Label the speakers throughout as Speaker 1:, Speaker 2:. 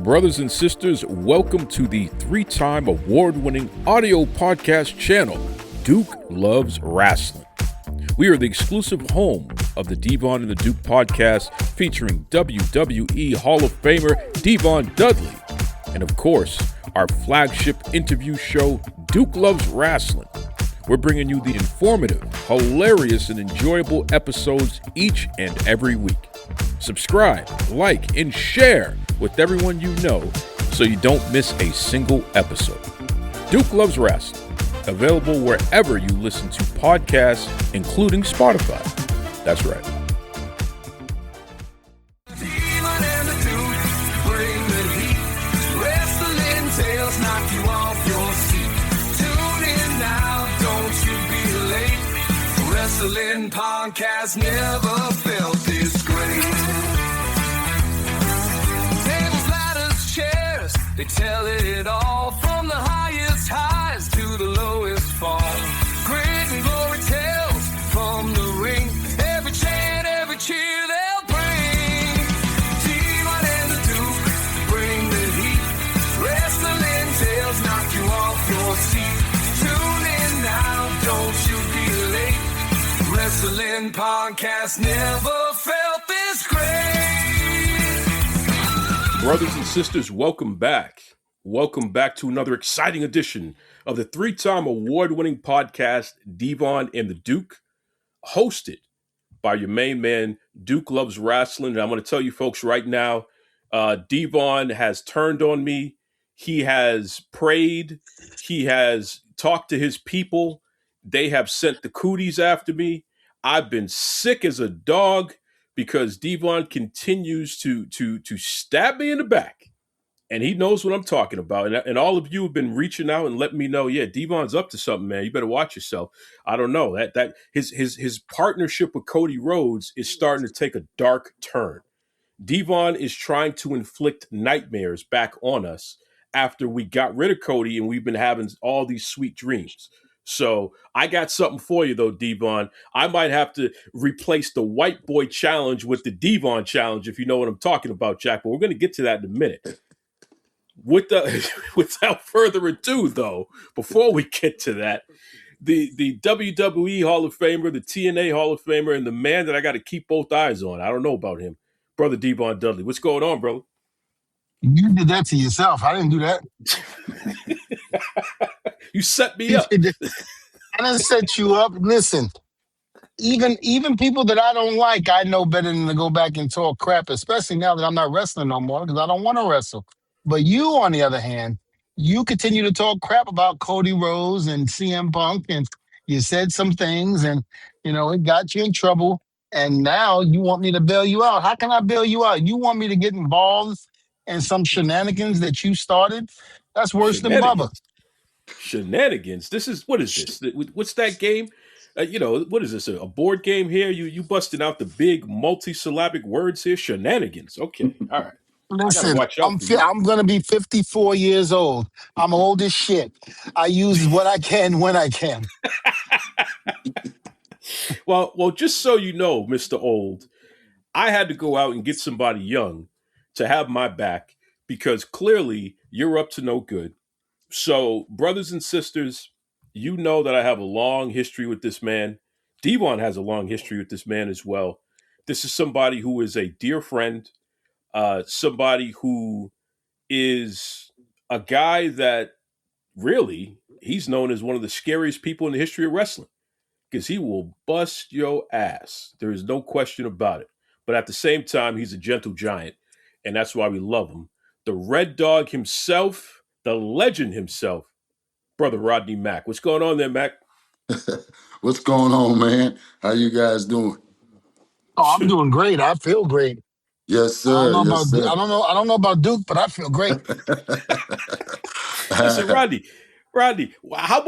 Speaker 1: Brothers and sisters, welcome to the three-time award-winning audio podcast channel, Duke Loves Rasslin. We are the exclusive home of the Devon and the Duke podcast featuring WWE Hall of Famer Devon Dudley. And of course, our flagship interview show, Duke Loves Rasslin. We're bringing you the informative, hilarious, and enjoyable episodes each and every week. Subscribe, like, and share with everyone you know so you don't miss a single episode. Duke Loves Rasslin, available wherever you listen to podcasts, including Spotify. That's right.
Speaker 2: Devon and the Duke bring the heat. Wrestling tales knock you off your seat. Tune in now, don't you be late. Wrestling podcast never felt this great. Tables, ladders, chairs, they tell it all. From the highest highs to the lowest fall. Great and glory tales from the ring. Every chant, every cheer they'll bring. Devon and the Duke bring the heat. Wrestling tales knock you off your seat. Tune in now, don't you be late. Wrestling podcast never felt this great.
Speaker 1: Brothers and sisters, welcome back. Welcome back to another exciting edition of the three-time award-winning podcast, Devon and the Duke, hosted by your main man, Duke Loves Rasslin. And I'm going to tell you folks right now, Devon has turned on me. He has prayed. He has talked to his people. They have sent the cooties after me. I've been sick as a dog because Devon continues to stab me in the back. And he knows what I'm talking about. And all of you have been reaching out and letting me know, yeah, Devon's up to something, man. You better watch yourself. I don't know. That his partnership with Cody Rhodes is starting to take a dark turn. Devon is trying to inflict nightmares back on us after we got rid of Cody and we've been having all these sweet dreams. So I got something for you, though, Devon. I might have to replace the white boy challenge with the Devon challenge, if you know what I'm talking about, Jack. But we're going to get to that in a minute. Without further ado, though, before we get to that, the WWE Hall of Famer, the TNA Hall of Famer, and the man that I got to keep both eyes on. I don't know about him. Brother Devon Dudley. What's going on, brother?
Speaker 3: You did that to yourself. I didn't do that.
Speaker 1: You set me up.
Speaker 3: I didn't set you up. Listen, even people that I don't like, I know better than to go back and talk crap, especially now that I'm not wrestling no more because I don't want to wrestle. But you, on the other hand, you continue to talk crap about Cody Rhodes and CM Punk, and you said some things, and, it got you in trouble. And now you want me to bail you out. How can I bail you out? You want me to get involved in some shenanigans that you started? That's worse than mother.
Speaker 1: Shenanigans. What is this? What's that game? What is this? A board game here? You busting out the big multi-syllabic words here? Shenanigans. Okay. All right.
Speaker 3: Listen, I'm going to be 54 years old. I'm old as shit. I use what I can when I can.
Speaker 1: Well, just so you know, Mr. Old, I had to go out and get somebody young to have my back because clearly you're up to no good. So, brothers and sisters, you know that I have a long history with this man. Devon has a long history with this man as well. This is somebody who is a dear friend, somebody who is a guy that really, he's known as one of the scariest people in the history of wrestling because he will bust your ass. There is no question about it. But at the same time, he's a gentle giant, and that's why we love him. The Red Dog himself, the legend himself, Brother Rodney Mack. What's going on there, Mac?
Speaker 4: What's going on, man? How you guys doing?
Speaker 3: Oh, I'm doing great. I feel great.
Speaker 4: Yes, sir.
Speaker 3: I don't know about Duke, but I feel great.
Speaker 1: Listen, Rodney, how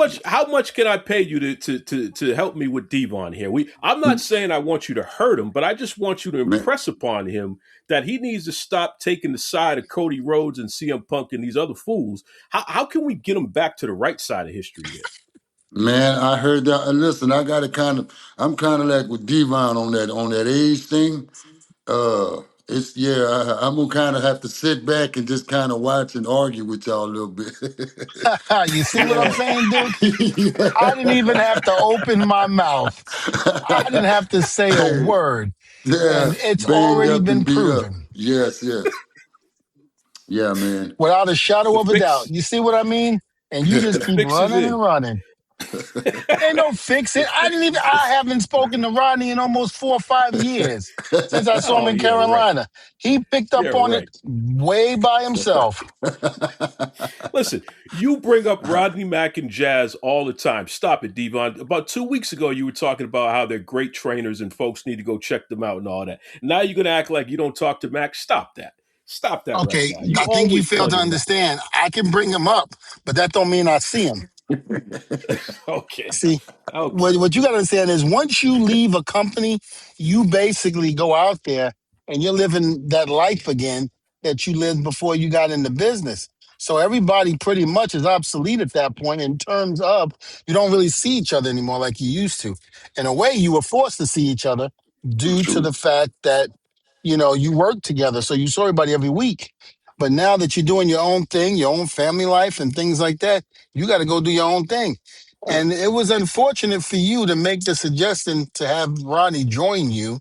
Speaker 1: much can I pay you to help me with Devon here? I'm not saying I want you to hurt him, but I just want you to impress upon him that he needs to stop taking the side of Cody Rhodes and CM Punk and these other fools. How can we get him back to the right side of history here?
Speaker 4: Man, I heard that. And listen, I'm kind of like with Devon on that age thing. It's I'm gonna kind of have to sit back and just kind of watch and argue with y'all a little bit.
Speaker 3: You see what I'm
Speaker 1: Yeah.
Speaker 3: saying, Duke? I didn't
Speaker 4: Yeah.
Speaker 3: even have to open my mouth. I didn't have to say a
Speaker 4: Hey,
Speaker 3: word.
Speaker 4: yeah,
Speaker 3: And it's
Speaker 4: banged
Speaker 3: already
Speaker 4: up
Speaker 3: been
Speaker 4: and beat up.
Speaker 3: proven
Speaker 4: Yes, yes, yeah, man.
Speaker 3: without a shadow
Speaker 1: The
Speaker 3: of a doubt.
Speaker 1: fix
Speaker 3: You see what I mean? And you just
Speaker 1: the
Speaker 3: keep
Speaker 1: fix is
Speaker 3: running
Speaker 1: in.
Speaker 3: and running. Ain't no fix
Speaker 1: The
Speaker 3: it.
Speaker 1: fix is
Speaker 3: I haven't spoken to Rodney in almost 4 or 5 years since I saw him
Speaker 1: Oh
Speaker 3: in
Speaker 1: yeah, right.
Speaker 3: Carolina. He picked
Speaker 1: Yeah,
Speaker 3: up on it
Speaker 1: right.
Speaker 3: way by himself.
Speaker 1: Listen, you bring up Rodney Mack and Jazz all the time. Stop it, Devon. About 2 weeks ago, you were talking about how they're great trainers and folks need to go check them out and all that. Now you're gonna act like you don't talk to Mack. Stop that. Stop that right
Speaker 3: Okay,
Speaker 1: now. You
Speaker 3: I think you
Speaker 1: always
Speaker 3: fail to
Speaker 1: plug him up.
Speaker 3: understand. I can bring him up, but that don't mean I see him.
Speaker 1: Okay.
Speaker 3: See,
Speaker 1: Okay.
Speaker 3: what you got to understand is once you leave a company, you basically go out there and you're living that life again that you lived before you got into business. So everybody pretty much is obsolete at that point in terms of you don't really see each other anymore like you used to. In a way, you were forced to see each other due to
Speaker 4: True.
Speaker 3: the fact that, you worked together. So you saw everybody every week. But now that you're doing your own thing, your own family life and things like that, you got to go do your own thing. And it was unfortunate for you to make the suggestion to have Ronnie join you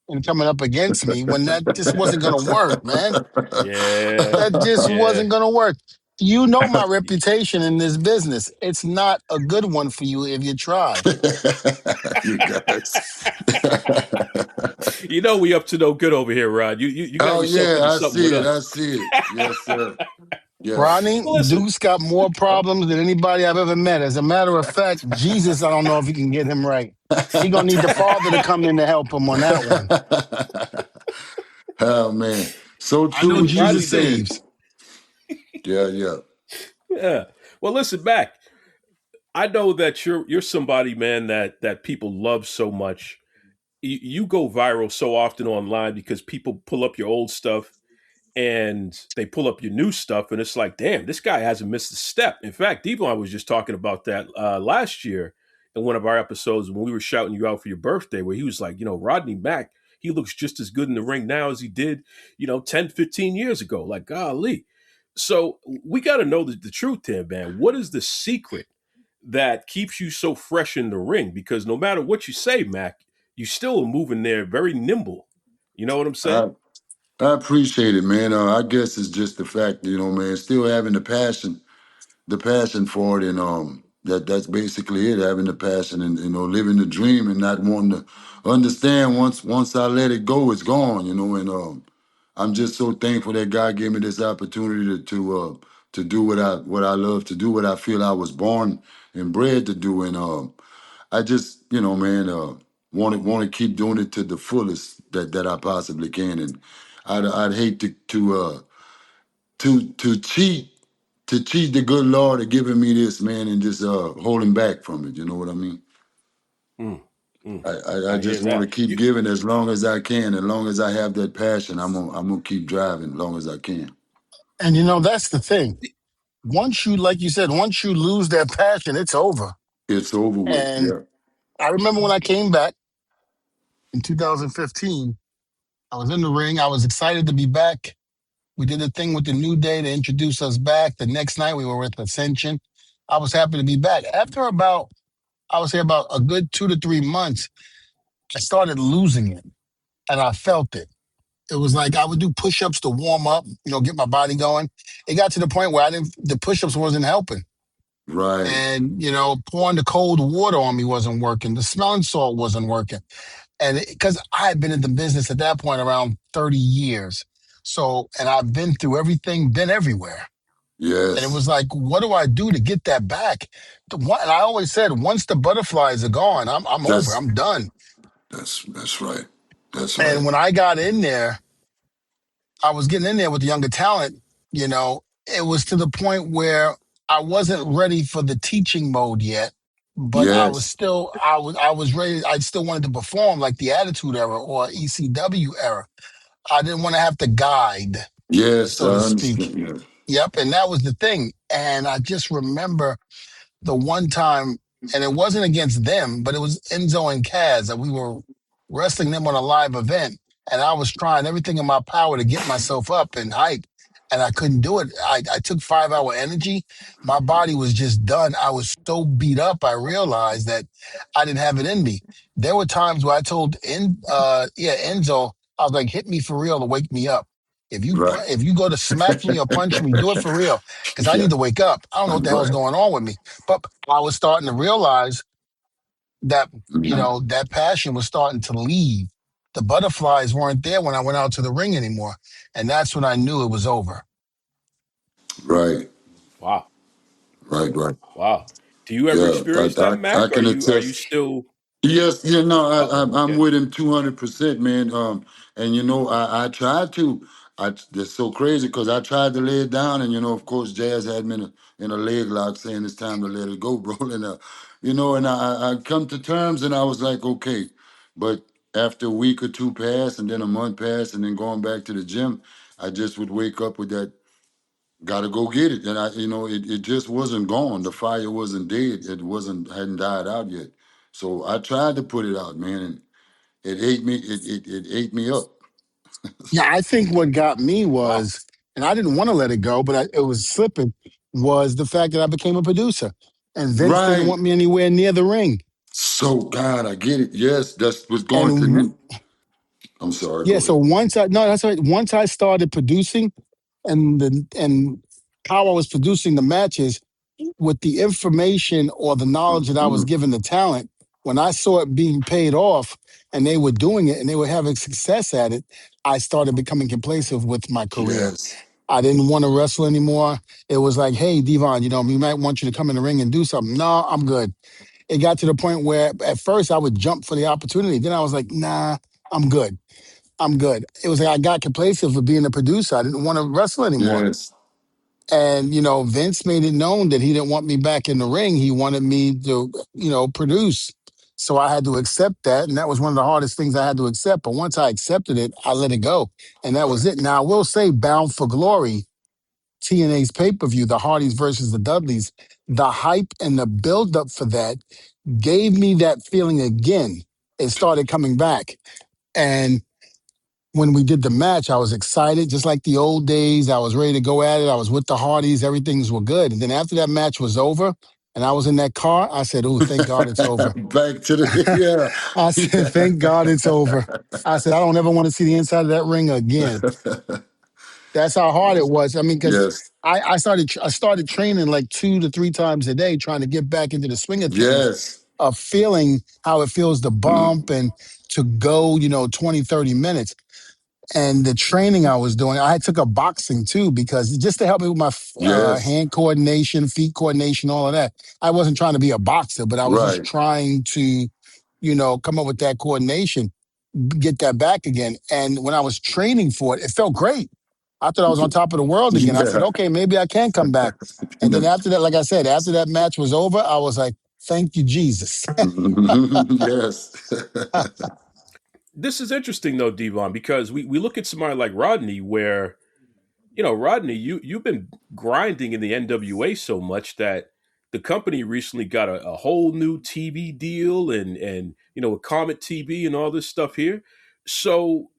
Speaker 3: in coming up against me when that just wasn't going to work, man.
Speaker 1: Yeah.
Speaker 3: That just
Speaker 1: Yeah.
Speaker 3: wasn't going to work. You know my reputation in this business. It's not a good one for you if you try.
Speaker 4: You guys.
Speaker 1: You know we up to no good over here, Rod. You got
Speaker 4: Oh
Speaker 1: yourself
Speaker 4: yeah,
Speaker 1: into
Speaker 4: I
Speaker 1: something with
Speaker 4: see it. I
Speaker 1: us.
Speaker 4: see it. Yes, sir. Yes.
Speaker 3: Ronnie,
Speaker 1: Well, listen.
Speaker 3: Duke's got more problems than anybody I've ever met. As a matter of fact, Jesus, I don't know if he can get him right. He gonna need the Father to come in to help him on that one.
Speaker 4: Oh man, so
Speaker 3: I know
Speaker 4: true what you
Speaker 1: Rodney
Speaker 3: Jesus
Speaker 4: just
Speaker 1: Duke.
Speaker 4: said.
Speaker 3: saves.
Speaker 4: Yeah, yeah.
Speaker 1: Yeah. Well, listen back. I know that you're somebody, man, that people love so much. You go viral so often online because people pull up your old stuff and they pull up your new stuff, and it's like, damn, this guy hasn't missed a step. In fact, Devon was just talking about that last year in one of our episodes when we were shouting you out for your birthday, where he was like, Rodney Mack, he looks just as good in the ring now as he did, 10, 15 years ago. Like, golly. So we got to know the truth here, man. What is the secret that keeps you so fresh in the ring? Because no matter what you say, Mac, you still are moving there very nimble. You know what I'm saying?
Speaker 4: I I appreciate it, man. I guess it's just the fact, man, still having the passion for it, and that's basically it. Having the passion and living the dream and not wanting to understand once I let it go, it's gone, and I'm just so thankful that God gave me this opportunity to do what I love to do, what I feel I was born and bred to do, and I just man want to keep doing it to the fullest that I possibly can, and I'd hate to cheat the good Lord of giving me this, man, and just holding back from it. You know what I mean?
Speaker 1: Mm, mm.
Speaker 4: I
Speaker 1: I hear
Speaker 4: just want to
Speaker 1: that.
Speaker 4: keep giving as long as I can. As long as I have that passion, I'm gonna keep driving as long as I can.
Speaker 3: And that's the thing. Once you, like you said, once you lose that passion, it's over.
Speaker 4: It's over with.
Speaker 3: And
Speaker 4: Yeah.
Speaker 3: I remember when I came back in 2015, I was in the ring. I was excited to be back. We did a thing with the New Day to introduce us back. The next night, we were with Ascension. I was happy to be back. I was here about a good 2 to 3 months, I started losing it and I felt it. It was like I would do push ups to warm up, get my body going. It got to the point where the push ups wasn't helping.
Speaker 4: Right.
Speaker 3: And, pouring the cold water on me wasn't working. The smelling salt wasn't working. And because I had been in the business at that point around 30 years. So, and I've been through everything, been everywhere. And it was
Speaker 4: Yes.
Speaker 3: like, what do I do to get that back? And I always said, once the butterflies are gone, I'm over.
Speaker 4: That's
Speaker 3: I'm done.
Speaker 4: that's right. That's right.
Speaker 3: And when I got in there, I was getting in there with the younger talent, it was to the point where I wasn't ready for the teaching mode yet, but
Speaker 4: Yes.
Speaker 3: I was ready. I still wanted to perform like the Attitude Era or ECW era. I didn't want to have to guide,
Speaker 4: Yes.
Speaker 3: so
Speaker 4: I
Speaker 3: to speak.
Speaker 4: understand. Yeah.
Speaker 3: Yep. And that was the thing. And I just remember the one time, and it wasn't against them, but it was Enzo and Kaz that we were wrestling them on a live event. and I was trying everything in my power to get myself up and hype, and I couldn't do it. I took 5 hour energy. My body was just done. I was so beat up. I realized that I didn't have it in me. There were times where I told Enzo, I was like, hit me for real to wake me up.
Speaker 4: Right.
Speaker 3: If you go to smack me or punch me, do it for real because I
Speaker 4: Yeah.
Speaker 3: need to wake up. I don't know what the hell's
Speaker 4: Right.
Speaker 3: going on with me. But I was starting to realize that
Speaker 4: Mhm.
Speaker 3: that passion was starting to leave. The butterflies weren't there when I went out to the ring anymore, and that's when I knew it was over.
Speaker 4: Right.
Speaker 1: Wow.
Speaker 4: Right. Right.
Speaker 1: Wow. Do you ever
Speaker 4: Yeah.
Speaker 1: experience that,
Speaker 4: I
Speaker 1: Mac?
Speaker 4: can
Speaker 1: Are you
Speaker 4: attest.
Speaker 1: still?
Speaker 4: Yes, I'm
Speaker 1: Okay.
Speaker 4: with him 200%, man. And I tried to. That's so crazy because I tried to lay it down, and of course, Jazz had me in a leg lock, saying it's time to let it go, bro. And and I come to terms, and I was like, okay, but after a week or two passed, and then a month passed, and then going back to the gym, I just would wake up with that. Gotta go get it. And it just wasn't gone. The fire wasn't dead. It hadn't died out yet. So I tried to put it out, man, and it ate me, it ate me up.
Speaker 3: Yeah, I think what got me
Speaker 1: Wow.
Speaker 3: was, and I didn't want to let it go, but it was slipping, was the fact that I became a producer, and Vince didn't
Speaker 4: Right.
Speaker 3: want me anywhere near the ring.
Speaker 4: So God, I get it. Yes, that's what's going through
Speaker 3: And
Speaker 4: me. I'm sorry,
Speaker 3: yeah,
Speaker 4: go
Speaker 3: so
Speaker 4: ahead.
Speaker 3: once I no, that's right. Once I started producing, and how I was producing the matches with the information or the knowledge that I was
Speaker 4: Mhm.
Speaker 3: given the talent, when I saw it being paid off and they were doing it and they were having success at it, I started becoming complacent with my career.
Speaker 4: Yes.
Speaker 3: I didn't want to wrestle anymore. It was like, hey, Devon, we might want you to come in the ring and do something. No, I'm good. It got to the point where at first I would jump for the opportunity. Then I was like, nah, I'm good. I'm good. It was like I got complacent for being a producer. I didn't want to wrestle anymore.
Speaker 4: Yes.
Speaker 3: And, Vince made it known that he didn't want me back in the ring. He wanted me to, produce. So I had to accept that. And that was one of the hardest things I had to accept. But once I accepted it, I let it go. And that was
Speaker 4: Right.
Speaker 3: it. Now, I will say, Bound for Glory, TNA's pay per view, the Hardys versus the Dudleys, the hype and the buildup for that gave me that feeling again. It started coming back. And when we did the match, I was excited, just like the old days. I was ready to go at it. I was with the Hardys. Everything's were good. And then after that match was over and I was in that car, I said, oh, thank God it's over.
Speaker 4: Back to the
Speaker 3: I said, thank God it's over. I said, I don't ever want to see the inside of that ring again.
Speaker 4: yeah.
Speaker 3: That's how hard it was. I mean, because
Speaker 4: Yes.
Speaker 3: I started training like 2 to 3 times a day, trying to get back into the swing of things,
Speaker 4: Yes.
Speaker 3: of feeling how it feels to bump and to go, 20, 30 minutes. And the training I was doing, I took up boxing too, because just to help me with my
Speaker 4: Yes.
Speaker 3: hand coordination, feet coordination, all of that. I wasn't trying to be a boxer, but I was just
Speaker 4: Right.
Speaker 3: trying to, come up with that coordination, get that back again. And when I was training for it, it felt great. I thought I was on top of the world again. I said,
Speaker 4: Yeah.
Speaker 3: okay, maybe I can come back. And then after that, like I said, after that match was over, I was like, thank you, Jesus.
Speaker 4: yes.
Speaker 1: This is interesting though, Devon, because we look at somebody like Rodney, where Rodney, you've been grinding in the NWA so much that the company recently got a whole new TV deal and with Comet TV and all this stuff here. So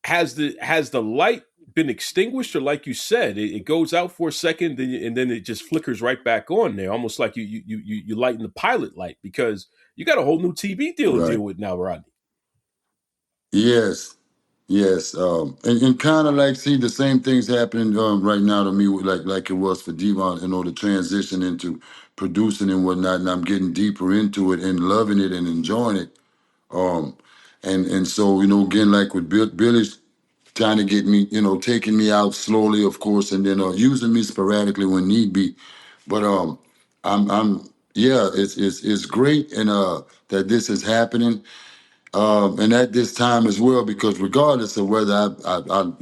Speaker 1: has the light been extinguished, or like you said, it goes out for a second and then it just flickers right back on there, almost like you lighten the pilot light because you got a whole new TV deal to
Speaker 4: right.
Speaker 1: deal with now, Rodney.
Speaker 4: Yes. Yes. And kind of like see the same things happening right now to me, like it was for Devon, the transition into producing and whatnot. And I'm getting deeper into it and loving it and enjoying it. Um, and so, again, like with Billy's trying to get me, taking me out slowly, of course, and then using me sporadically when need be. But I'm yeah, it's great, and that this is happening, and at this time as well, because regardless of whether I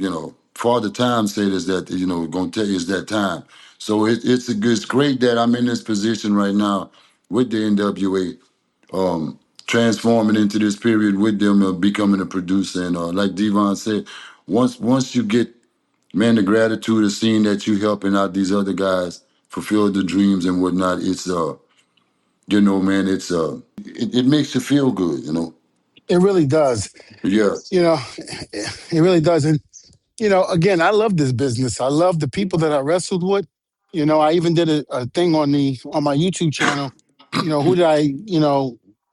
Speaker 4: Father Time said is that going to tell you it's that time. So it's great that I'm in this position right now with the NWA, transforming into this period with them, becoming a producer, and like Devon said, once you get, man, the gratitude of seeing that you helping out these other guys fulfill the dreams and whatnot, it's man, it makes you feel good.
Speaker 3: It really does.
Speaker 4: Yeah,
Speaker 3: You know, it really does. And again, I love this business. I love the people that I wrestled with. I even did a thing on my YouTube channel. Who did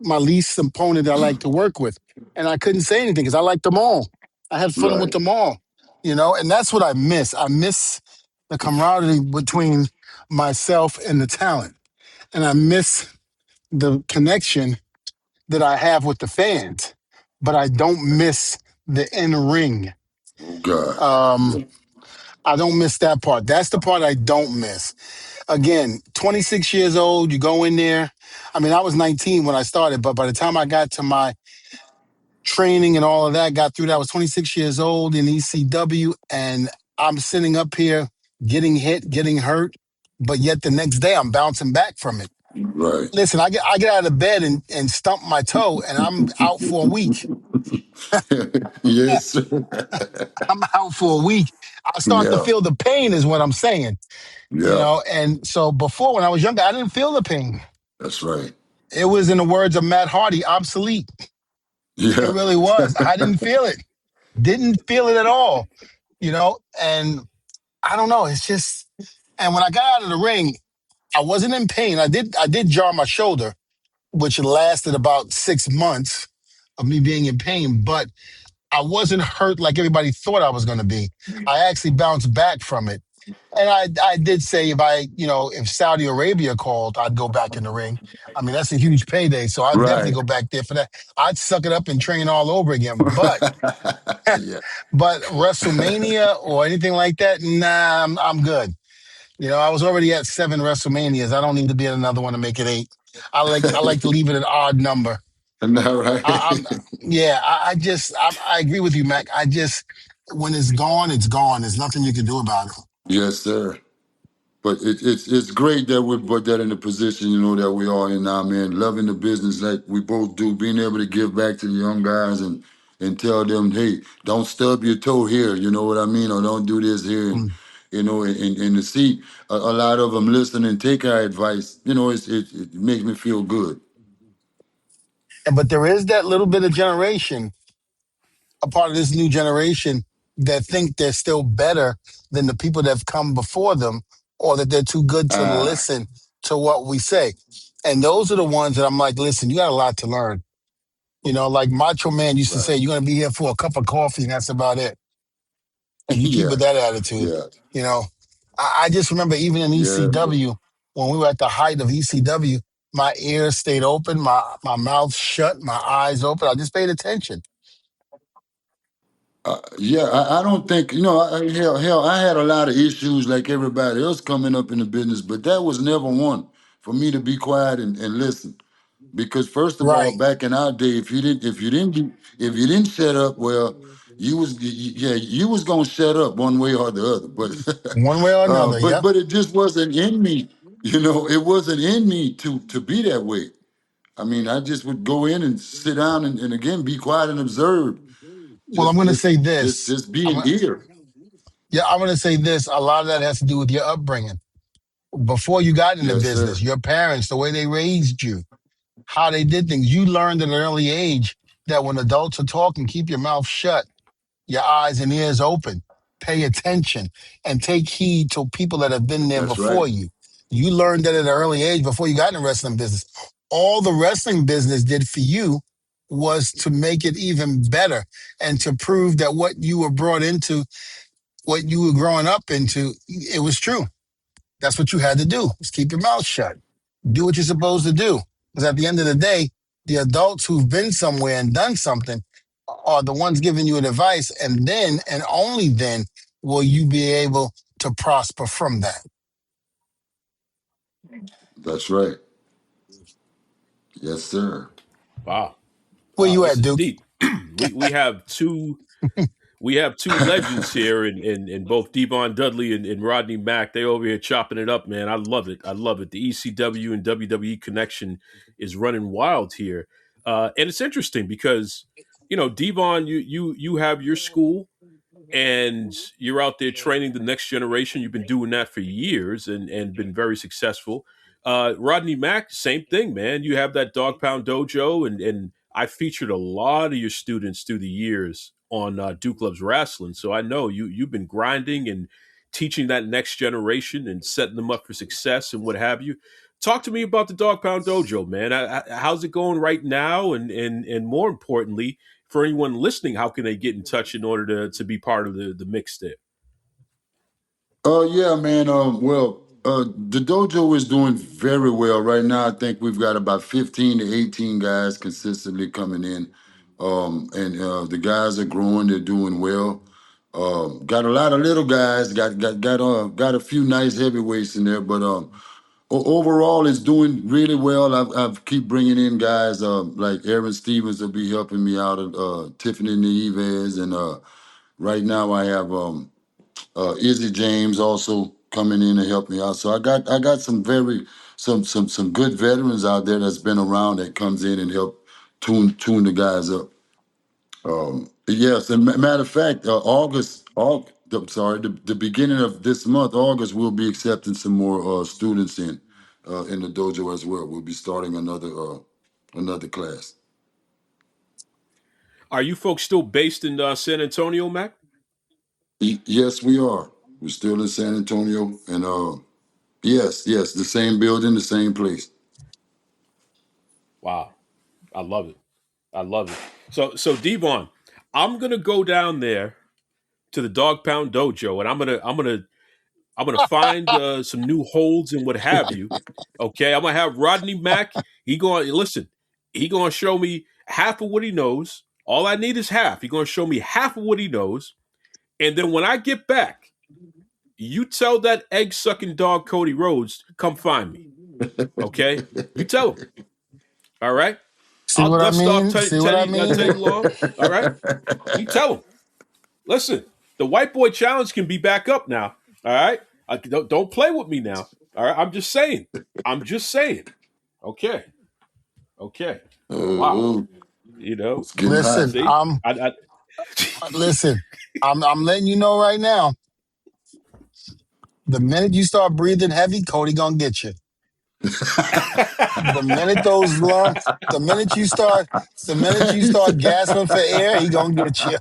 Speaker 3: my least opponent I like to work with, and I couldn't say anything because I liked them all. I had fun with
Speaker 4: right.
Speaker 3: them all. And that's what I miss. I miss the camaraderie between myself and the talent, and I miss the connection that I have with the fans. But I don't miss the in ring.
Speaker 4: Oh God.
Speaker 3: Um, I don't miss that part. That's the part I don't miss. Again, 26 years old, you go in there. I mean, I was 19 when I started, but by the time I got to my training and all of that, got through that, I was 26 years old in ECW, and I'm sitting up here getting hit, getting hurt, but yet the next day I'm bouncing back from it.
Speaker 4: Right.
Speaker 3: Listen, I get out of bed and stump my toe, and I'm out for a week.
Speaker 4: Yes.
Speaker 3: I'm out for a week. I start to
Speaker 4: Yeah.
Speaker 3: feel the pain, is what I'm saying.
Speaker 4: Yeah.
Speaker 3: And so before, when I was younger, I didn't feel the pain.
Speaker 4: That's right.
Speaker 3: It was, in the words of Matt Hardy, obsolete. It
Speaker 4: Yeah.
Speaker 3: really was. I didn't feel it. Didn't feel it at all. And I don't know. It's just, and when I got out of the ring, I wasn't in pain. I did jar my shoulder, which lasted about 6 months of me being in pain, but I wasn't hurt like everybody thought I was going to be. I actually bounced back from it. And I did say if Saudi Arabia called, I'd go back in the ring. I mean, that's a huge payday, so I'd definitely
Speaker 4: Right.
Speaker 3: go back there for that. I'd suck it up and train all over again. But
Speaker 4: Yeah.
Speaker 3: but WrestleMania or anything like that, nah, I'm good. I was already at 7 WrestleManias. I don't need to be at another one to make it 8. I like to leave it an odd number.
Speaker 4: No, right.
Speaker 3: I'm yeah. I agree with you, Mac. When it's gone, it's gone. There's nothing you can do about it.
Speaker 4: Yes, sir. But it's great that we're put that in the position, that we are in now, man. Loving the business like we both do, being able to give back to the young guys and tell them, hey, don't stub your toe here, you know what I mean, or don't do this here,
Speaker 3: Mm.
Speaker 4: and to see a lot of them listen and take our advice, it makes me feel good.
Speaker 3: But there is that little bit of generation, a part of this new generation, that think they're still better than the people that have come before them, or that they're too good to
Speaker 4: Ah,
Speaker 3: listen to what we say. And those are the ones that I'm like, listen, you got a lot to learn. Like Macho Man used to
Speaker 4: right.
Speaker 3: say, you're going to be here for a cup of coffee, and that's about it. And you keep
Speaker 4: Yeah,
Speaker 3: with that attitude.
Speaker 4: yeah,
Speaker 3: You know, I just remember even in
Speaker 4: yeah.
Speaker 3: ECW, when we were at the height of ECW, my ears stayed open, my mouth shut, my eyes open. I just paid attention.
Speaker 4: Yeah, I don't think hell. I had a lot of issues like everybody else coming up in the business, but that was never one for me to be quiet and listen. Because first of all,
Speaker 3: Right.
Speaker 4: back in our day, if you didn't shut up, well, you was gonna shut up one way or the other. But
Speaker 3: One way or another. Yep.
Speaker 4: but it just wasn't in me. It wasn't in me to be that way. I mean, I just would go in and sit down and again be quiet and observe.
Speaker 3: Well, I'm
Speaker 4: Just
Speaker 3: going to
Speaker 4: just
Speaker 3: say
Speaker 4: just
Speaker 3: this.
Speaker 4: just be
Speaker 3: I'm,
Speaker 4: an ear.
Speaker 3: yeah, I'm going to say this. A lot of that has to do with your upbringing. Before you got in the
Speaker 4: Yes,
Speaker 3: business,
Speaker 4: sir.
Speaker 3: your parents, the way they raised you, how they did things. You learned at an early age that when adults are talking, keep your mouth shut, your eyes and ears open, pay attention, and take heed to people that have been there
Speaker 4: That's right.
Speaker 3: before you. You learned that at an early age before you got in the wrestling business. All the wrestling business did for you was to make it even better and to prove that what you were brought into, what you were growing up into, it was true. That's what you had to do, is keep your mouth shut. Do what you're supposed to do. Because at the end of the day, the adults who've been somewhere and done something are the ones giving you advice. And then, and only then, will you be able to prosper from that.
Speaker 4: That's right. Yes, sir.
Speaker 1: Wow.
Speaker 3: Where
Speaker 1: Wow.
Speaker 3: you
Speaker 1: This
Speaker 3: at,
Speaker 1: is
Speaker 3: Duke?
Speaker 1: deep. We have two legends here in both Devon Dudley and Rodney Mack. They over here chopping it up, man. I love it. I love it. The ECW and WWE connection is running wild here. And it's interesting because, Devon, you have your school and you're out there training the next generation. You've been doing that for years and been very successful. Rodney Mack, same thing, man. You have that Dogg Pound Dojo, and I featured a lot of your students through the years on Duke Loves Rasslin, so I know you've been grinding and teaching that next generation and setting them up for success and what have you. Talk to me about the Dogg Pound Dojo, man. How's it going right now? And more importantly, for anyone listening, how can they get in touch in order to be part of the mix there?
Speaker 4: Yeah, man. The dojo is doing very well right now. I think we've got about 15 to 18 guys consistently coming in, and the guys are growing. They're doing well. Got a lot of little guys. Got a few nice heavyweights in there, but overall, it's doing really well. I've keep bringing in guys like Aaron Stevens will be helping me out, Tiffany Nieves, and right now I have Izzy James also coming in to help me out. So I got some good veterans out there that's been around that comes in and help tune the guys up. Yes, and matter of fact, the beginning of this month, August, we'll be accepting some more students in the dojo as well. We'll be starting another class.
Speaker 1: Are you folks still based in San Antonio, Mac?
Speaker 4: Yes, we are. We're still in San Antonio, and yes, the same building, the same place.
Speaker 1: Wow, I love it. I love it. So Devon, I'm gonna go down there to the Dogg Pound Dojo, and I'm gonna find some new holds and what have you. Okay, I'm gonna have Rodney Mack. He gonna listen. He gonna show me half of what he knows. All I need is half. He gonna show me half of what he knows, and then when I get back, you tell that egg sucking dog Cody Rhodes come find me. Okay, you tell him. All right.
Speaker 3: See
Speaker 1: I'll
Speaker 3: what I
Speaker 1: dust off
Speaker 3: mean? See what I mean?
Speaker 1: Teddy Long. All right. You tell him. Listen, the white boy challenge can be back up now. All right. Don't play with me now. All right. I'm just saying. Okay. Wow.
Speaker 4: Oh,
Speaker 1: You know.
Speaker 4: it's getting hot.
Speaker 3: Listen,
Speaker 1: See.
Speaker 3: listen. I'm letting you know right now. The minute you start breathing heavy, Cody gonna get you. The minute those lungs, the minute you start gasping for air, he gonna get you.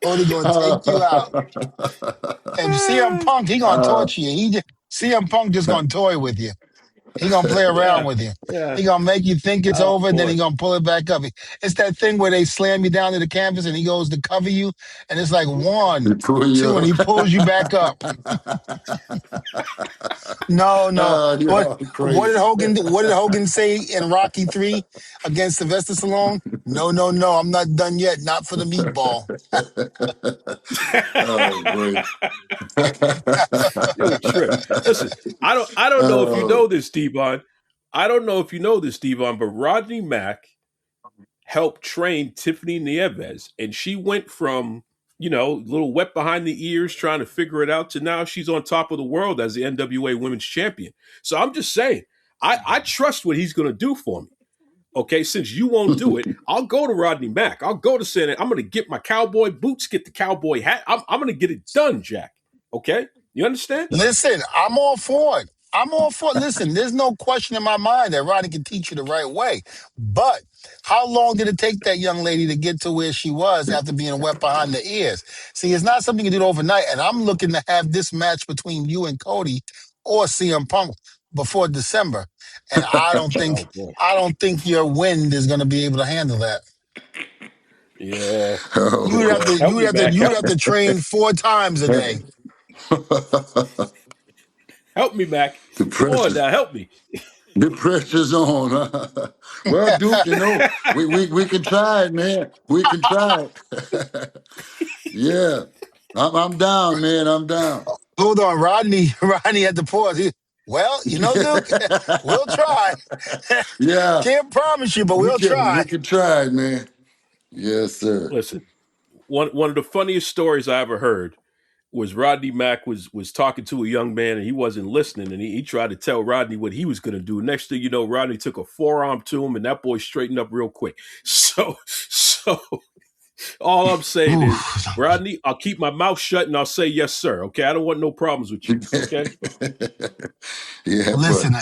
Speaker 3: Cody gonna take you out. And CM Punk, he gonna torture you. CM Punk just gonna toy with you. He gonna play around
Speaker 1: Yeah.
Speaker 3: with you.
Speaker 1: Yeah.
Speaker 3: He gonna make you think it's
Speaker 1: Oh,
Speaker 3: over, and then
Speaker 1: boy.
Speaker 3: he gonna pull it back up. It's that thing where they slam you down to the canvas, and he goes to cover you, and it's like
Speaker 4: They
Speaker 3: one,
Speaker 4: pull you
Speaker 3: two, and
Speaker 4: up.
Speaker 3: he pulls you back up. No.
Speaker 4: Oh, you're all
Speaker 3: What did
Speaker 4: crazy.
Speaker 3: Hogan do? What did Hogan say in Rocky 3 against Sylvester Stallone? No, I'm not done yet. Not for the meatball.
Speaker 4: Oh, great.
Speaker 1: You a trip. Listen, I don't know if you know this, Devon. I don't know if you know this, Devon, but Rodney Mack helped train Tiffany Nieves, and she went from a little wet behind the ears trying to figure it out to now she's on top of the world as the NWA Women's Champion. So I'm just saying, I trust what he's going to do for me. Okay, since you won't do it, I'll go to Rodney Mack. I'll go to San. I'm going to get my cowboy boots, get the cowboy hat. I'm going to get it done, Jack. Okay, you understand?
Speaker 3: Listen, I'm all for it. Listen, there's no question in my mind that Rodney can teach you the right way. But how long did it take that young lady to get to where she was after being wet behind the ears? See, it's not something you can do overnight. And I'm looking to have this match between you and Cody or CM Punk before December. And I don't
Speaker 1: Oh
Speaker 3: think
Speaker 1: boy.
Speaker 3: your wind is going to be able to handle that.
Speaker 1: Yeah.
Speaker 3: You would have to
Speaker 1: Help me, Mac.
Speaker 3: you would have to train 4 times a day.
Speaker 1: Help me, Mac.
Speaker 4: The
Speaker 1: Come on
Speaker 4: pressure's
Speaker 1: now, help me.
Speaker 4: the pressure's on. Well, Duke, we can try it, man. We can try it. Yeah, I'm down, man. I'm down.
Speaker 3: Hold on, Rodney had to pause. Well, Duke, we'll try.
Speaker 4: Yeah,
Speaker 3: Can't promise you, but we'll
Speaker 4: we
Speaker 3: try.
Speaker 4: can try it, man. Yes, sir.
Speaker 1: Listen, one of the funniest stories I ever heard was Rodney Mack was talking to a young man and he wasn't listening, and he tried to tell Rodney what he was going to do. Next thing you know, Rodney took a forearm to him, and that boy straightened up real quick. So all I'm saying is, Rodney, I'll keep my mouth shut and I'll say yes, sir. Okay, I don't want no problems with you. Okay.
Speaker 4: Yeah,
Speaker 3: Listen,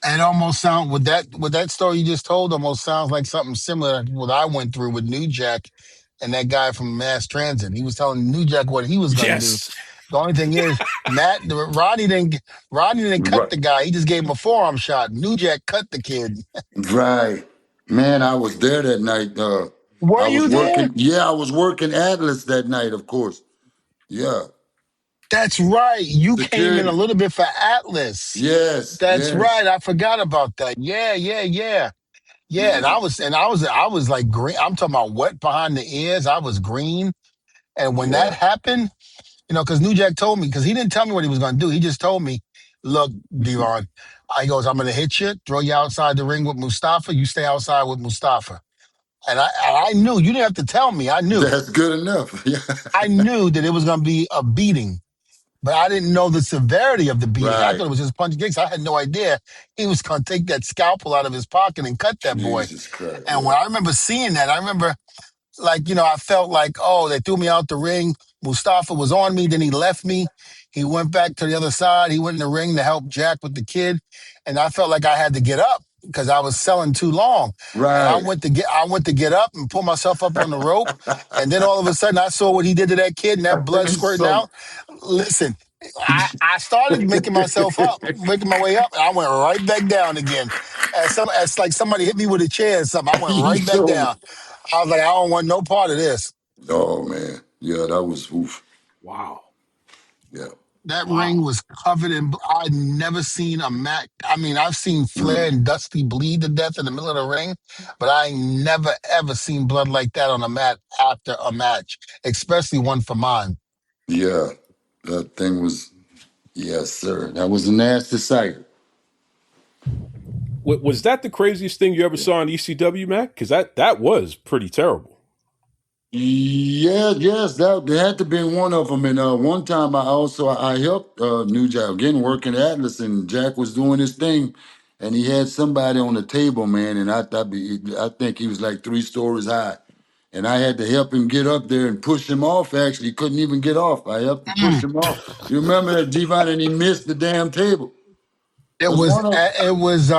Speaker 3: And it almost sound with that story you just told almost sounds like something similar to what I went through with New Jack and that guy from Mass Transit. He was telling New Jack what he was gonna do.
Speaker 1: Yes.
Speaker 3: The only thing is, Rodney didn't cut
Speaker 4: Right.
Speaker 3: the guy. He just gave him a forearm shot. New Jack cut the kid.
Speaker 4: Right. Man, I was there that night.
Speaker 3: Were
Speaker 4: I was
Speaker 3: you there?
Speaker 4: working. Yeah, I was working Atlas that night, of course. Yeah.
Speaker 3: That's right. You came in a
Speaker 4: Security.
Speaker 3: little bit for Atlas.
Speaker 4: Yes,
Speaker 3: That's
Speaker 4: yes.
Speaker 3: right. I forgot about that. Yeah, yeah, yeah. Yeah, and I
Speaker 4: Man.
Speaker 3: was and I was like green. I'm talking about wet behind the ears. I was green. And when that
Speaker 4: Yeah.
Speaker 3: happened, because New Jack told me, because he didn't tell me what he was going to do. He just told me, look, Devon, he goes, I'm going to hit you, throw you outside the ring with Mustafa. You stay outside with Mustafa. And I knew, you didn't have to tell me. I knew.
Speaker 4: That's good enough. Yeah.
Speaker 3: I knew that it was going to be a beating, but I didn't know the severity of the beating. I thought
Speaker 4: Right.
Speaker 3: it was just punch kicks. I had no idea he was going to take that scalpel out of his pocket and cut that boy.
Speaker 4: Jesus Christ.
Speaker 3: And
Speaker 4: Yeah.
Speaker 3: when I remember seeing that, I remember I felt like, oh, they threw me out the ring. Mustafa was on me, then he left me. He went back to the other side. He went in the ring to help Jack with the kid. And I felt like I had to get up because I was selling too long. And I
Speaker 4: Right.
Speaker 3: went to get up and pull myself up on the rope. And then all of a sudden I saw what he did to that kid and that blood squirting
Speaker 4: So
Speaker 3: out. Listen, I started making myself up, making my way up, and I went right back down again. As like somebody hit me with a chair or something. I went
Speaker 4: you
Speaker 3: right back
Speaker 4: showed.
Speaker 3: down. I was like, I don't want no part of this.
Speaker 4: Oh man. Yeah, that was oof.
Speaker 1: Wow.
Speaker 4: Yeah.
Speaker 3: That ring
Speaker 1: Wow.
Speaker 3: was covered in. I'd never seen a Mac. I mean, I've seen Flair
Speaker 4: Mm.
Speaker 3: and Dusty bleed to death in the middle of the ring, but I ain't never ever seen blood like that on a mat after a match, especially one for mine.
Speaker 4: Yeah. That thing was yes, sir. That was a nasty sight.
Speaker 1: Was that the craziest thing you ever saw in ECW, Mac? Because that was pretty terrible.
Speaker 4: Yeah, yes, that had to be one of them. And one time I helped New Jack again working Atlas, and Jack was doing his thing, and he had somebody on the table, man, and I think he was like 3 stories high, and I had to help him get up there and push him off. Actually, he couldn't even get off. I helped to push
Speaker 3: Mm.
Speaker 4: him off. You remember that, Devon, and he missed the damn table.
Speaker 3: It
Speaker 4: Was
Speaker 3: was
Speaker 4: one of
Speaker 3: it was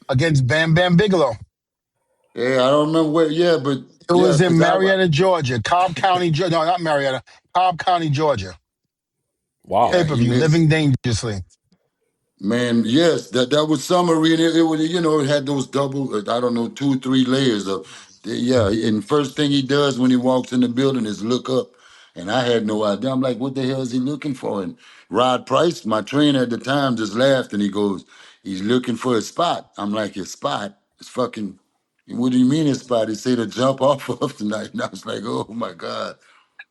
Speaker 3: against Bam Bam Bigelow.
Speaker 4: yeah, I don't remember where. Yeah, but
Speaker 3: It
Speaker 4: yeah,
Speaker 3: was in
Speaker 4: because
Speaker 3: Marietta, Georgia, Cobb County, Georgia. No, not Marietta, Cobb County, Georgia.
Speaker 1: Wow.
Speaker 3: Pay
Speaker 4: yeah,
Speaker 3: per
Speaker 4: he
Speaker 3: view,
Speaker 4: missed.
Speaker 3: Living Dangerously.
Speaker 4: Man, yes, that was some arena. It was, it had those double, I don't know, 2, 3 layers of, yeah. And first thing he does when he walks in the building is look up, and I had no idea. I'm like, what the hell is he looking for? And Rod Price, my trainer at the time, just laughed and he goes, he's looking for a spot. I'm like, his spot? It's fucking. What do you mean his spot? He said to jump off of tonight, and I was like, oh my god,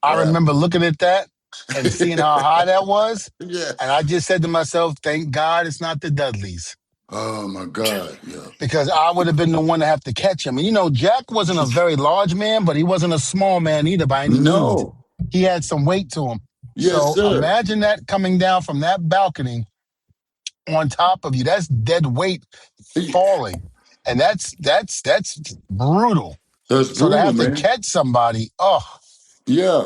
Speaker 3: I
Speaker 4: yeah,
Speaker 3: remember looking at that and seeing how high that was.
Speaker 4: yeah.
Speaker 3: And I just said to myself, thank God it's not the Dudleys.
Speaker 4: Oh my god, yeah.
Speaker 3: Because I would have been the one to have to catch him. And Jack wasn't a very large man, but he wasn't a small man either by any means.
Speaker 4: No,
Speaker 3: He had some weight to him.
Speaker 4: yes
Speaker 3: So
Speaker 4: sir.
Speaker 3: imagine that coming down from that balcony on top of you. That's dead weight falling. And that's brutal.
Speaker 4: That's
Speaker 3: So to
Speaker 4: brutal,
Speaker 3: have to
Speaker 4: man.
Speaker 3: catch somebody,
Speaker 4: Yeah.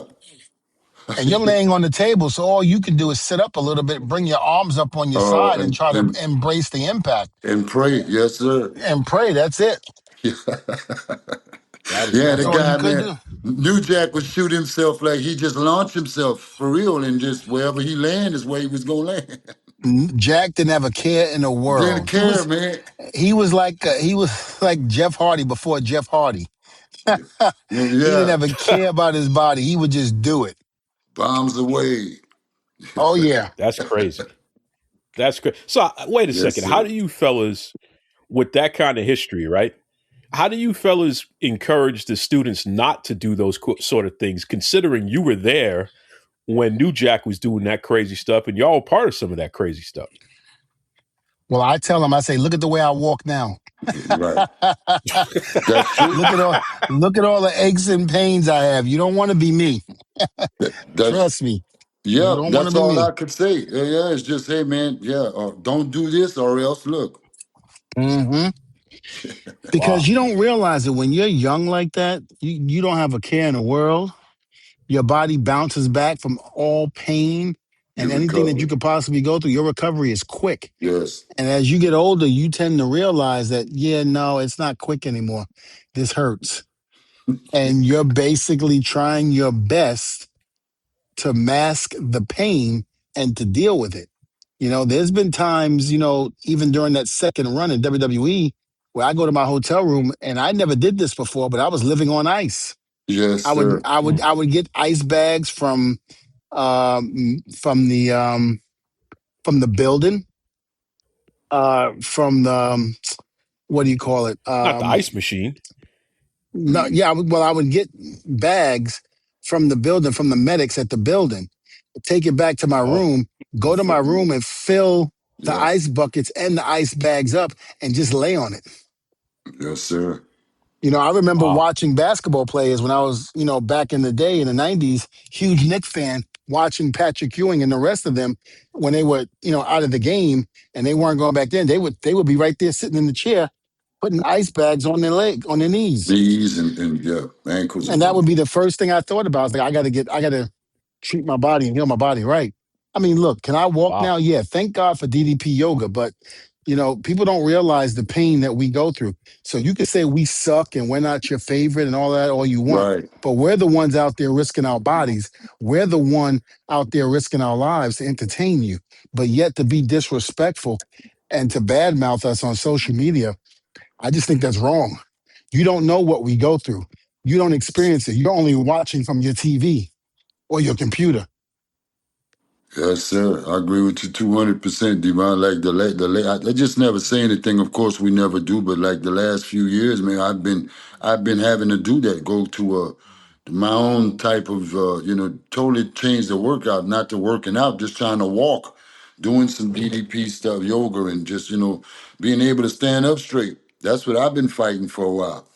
Speaker 3: and you're laying on the table, so all you can do is sit up a little bit, bring your arms up on your
Speaker 4: Oh,
Speaker 3: side, and try to
Speaker 4: and
Speaker 3: embrace the impact
Speaker 4: and pray, yes, sir.
Speaker 3: and pray. That's it.
Speaker 4: Yeah,
Speaker 1: That is
Speaker 4: yeah.
Speaker 3: That's
Speaker 4: The
Speaker 3: all
Speaker 1: incredible.
Speaker 3: you
Speaker 4: guy,
Speaker 3: could
Speaker 4: man,
Speaker 3: do.
Speaker 4: New Jack would shoot himself like he just launched himself for real, and just wherever he land is where he was gonna land.
Speaker 3: Jack didn't have a care in the
Speaker 4: Didn't
Speaker 3: world. He
Speaker 4: care,
Speaker 3: was
Speaker 4: man.
Speaker 3: he was like Jeff Hardy before Jeff Hardy. He didn't
Speaker 4: Yeah,
Speaker 3: have a care about his body. He would just do it.
Speaker 4: bombs away.
Speaker 3: Oh yeah.
Speaker 1: That's crazy. That's crazy. So wait a
Speaker 4: Yes,
Speaker 1: second. How
Speaker 4: sir.
Speaker 1: do you fellas, with that kind of history, right? How do you fellas encourage the students not to do those sort of things, considering you were there when New Jack was doing that crazy stuff and y'all were part of some of that crazy stuff?
Speaker 3: Well, I tell him, I say, look at the way I walk now.
Speaker 4: Right. That's true.
Speaker 3: look at all look at all the aches and pains I have. You don't want to be me.
Speaker 4: That's
Speaker 3: Trust me. You
Speaker 4: yeah.
Speaker 3: don't want to
Speaker 4: That's
Speaker 3: be
Speaker 4: all
Speaker 3: me.
Speaker 4: I could say. Yeah, yeah. It's just, hey, man. Yeah. Don't do this or else look.
Speaker 3: Hmm. Because
Speaker 1: Wow.
Speaker 3: you don't realize it when you're young like that, you don't have a care in the world. Your body bounces back from all pain and
Speaker 4: Your
Speaker 3: anything that you
Speaker 4: recovery.
Speaker 3: could possibly go through, your recovery is quick.
Speaker 4: Yes.
Speaker 3: And as you get older, you tend to realize that, yeah, no, it's not quick anymore. This hurts. And you're basically trying your best to mask the pain and to deal with it. There's been times, even during that second run in WWE, where I go to my hotel room and I never did this before, but I was living on ice.
Speaker 4: Yes,
Speaker 3: I would
Speaker 4: sir.
Speaker 3: I would I would get ice bags um from the um from the building, from the what do you call it?
Speaker 1: Not the ice machine.
Speaker 3: No, yeah, I would get bags from the building, from the medics at the building, take it back to my
Speaker 1: Oh,
Speaker 3: room, go to my room and fill the
Speaker 4: Yeah.
Speaker 3: ice buckets and the ice bags up and just lay on it.
Speaker 4: Yes, sir.
Speaker 3: I remember
Speaker 1: wow.
Speaker 3: watching basketball players when I was, back in the day in the 90s, huge Knick fan, watching Patrick Ewing and the rest of them when they were, out of the game and they weren't going back then. They would be right there sitting in the chair, putting ice bags on on their knees.
Speaker 4: Knees and yeah, ankles
Speaker 3: And
Speaker 4: and
Speaker 3: that would
Speaker 4: things.
Speaker 3: be the first thing I thought about. I was like, I gotta treat my body and heal my body right. I mean, look, can I walk
Speaker 1: Wow.
Speaker 3: now? Yeah, thank God for DDP yoga, but people don't realize the pain that we go through. So you can say we suck and we're not your favorite and all that all you want,
Speaker 4: Right.
Speaker 3: but we're the ones out there risking our bodies. We're the one out there risking our lives to entertain you. But yet to be disrespectful and to badmouth us on social media, I just think that's wrong. You don't know what we go through. You don't experience it. You're only watching from your TV or your computer.
Speaker 4: Yes, sir. I agree with you 200%, Devon. Like I just never say anything. Of course, we never do. But like the last few years, man, I've been having to do that. Go to my own type of totally change the workout, not the working out, just trying to walk, doing some DDP stuff, yoga, and just being able to stand up straight. That's what I've been fighting for a while.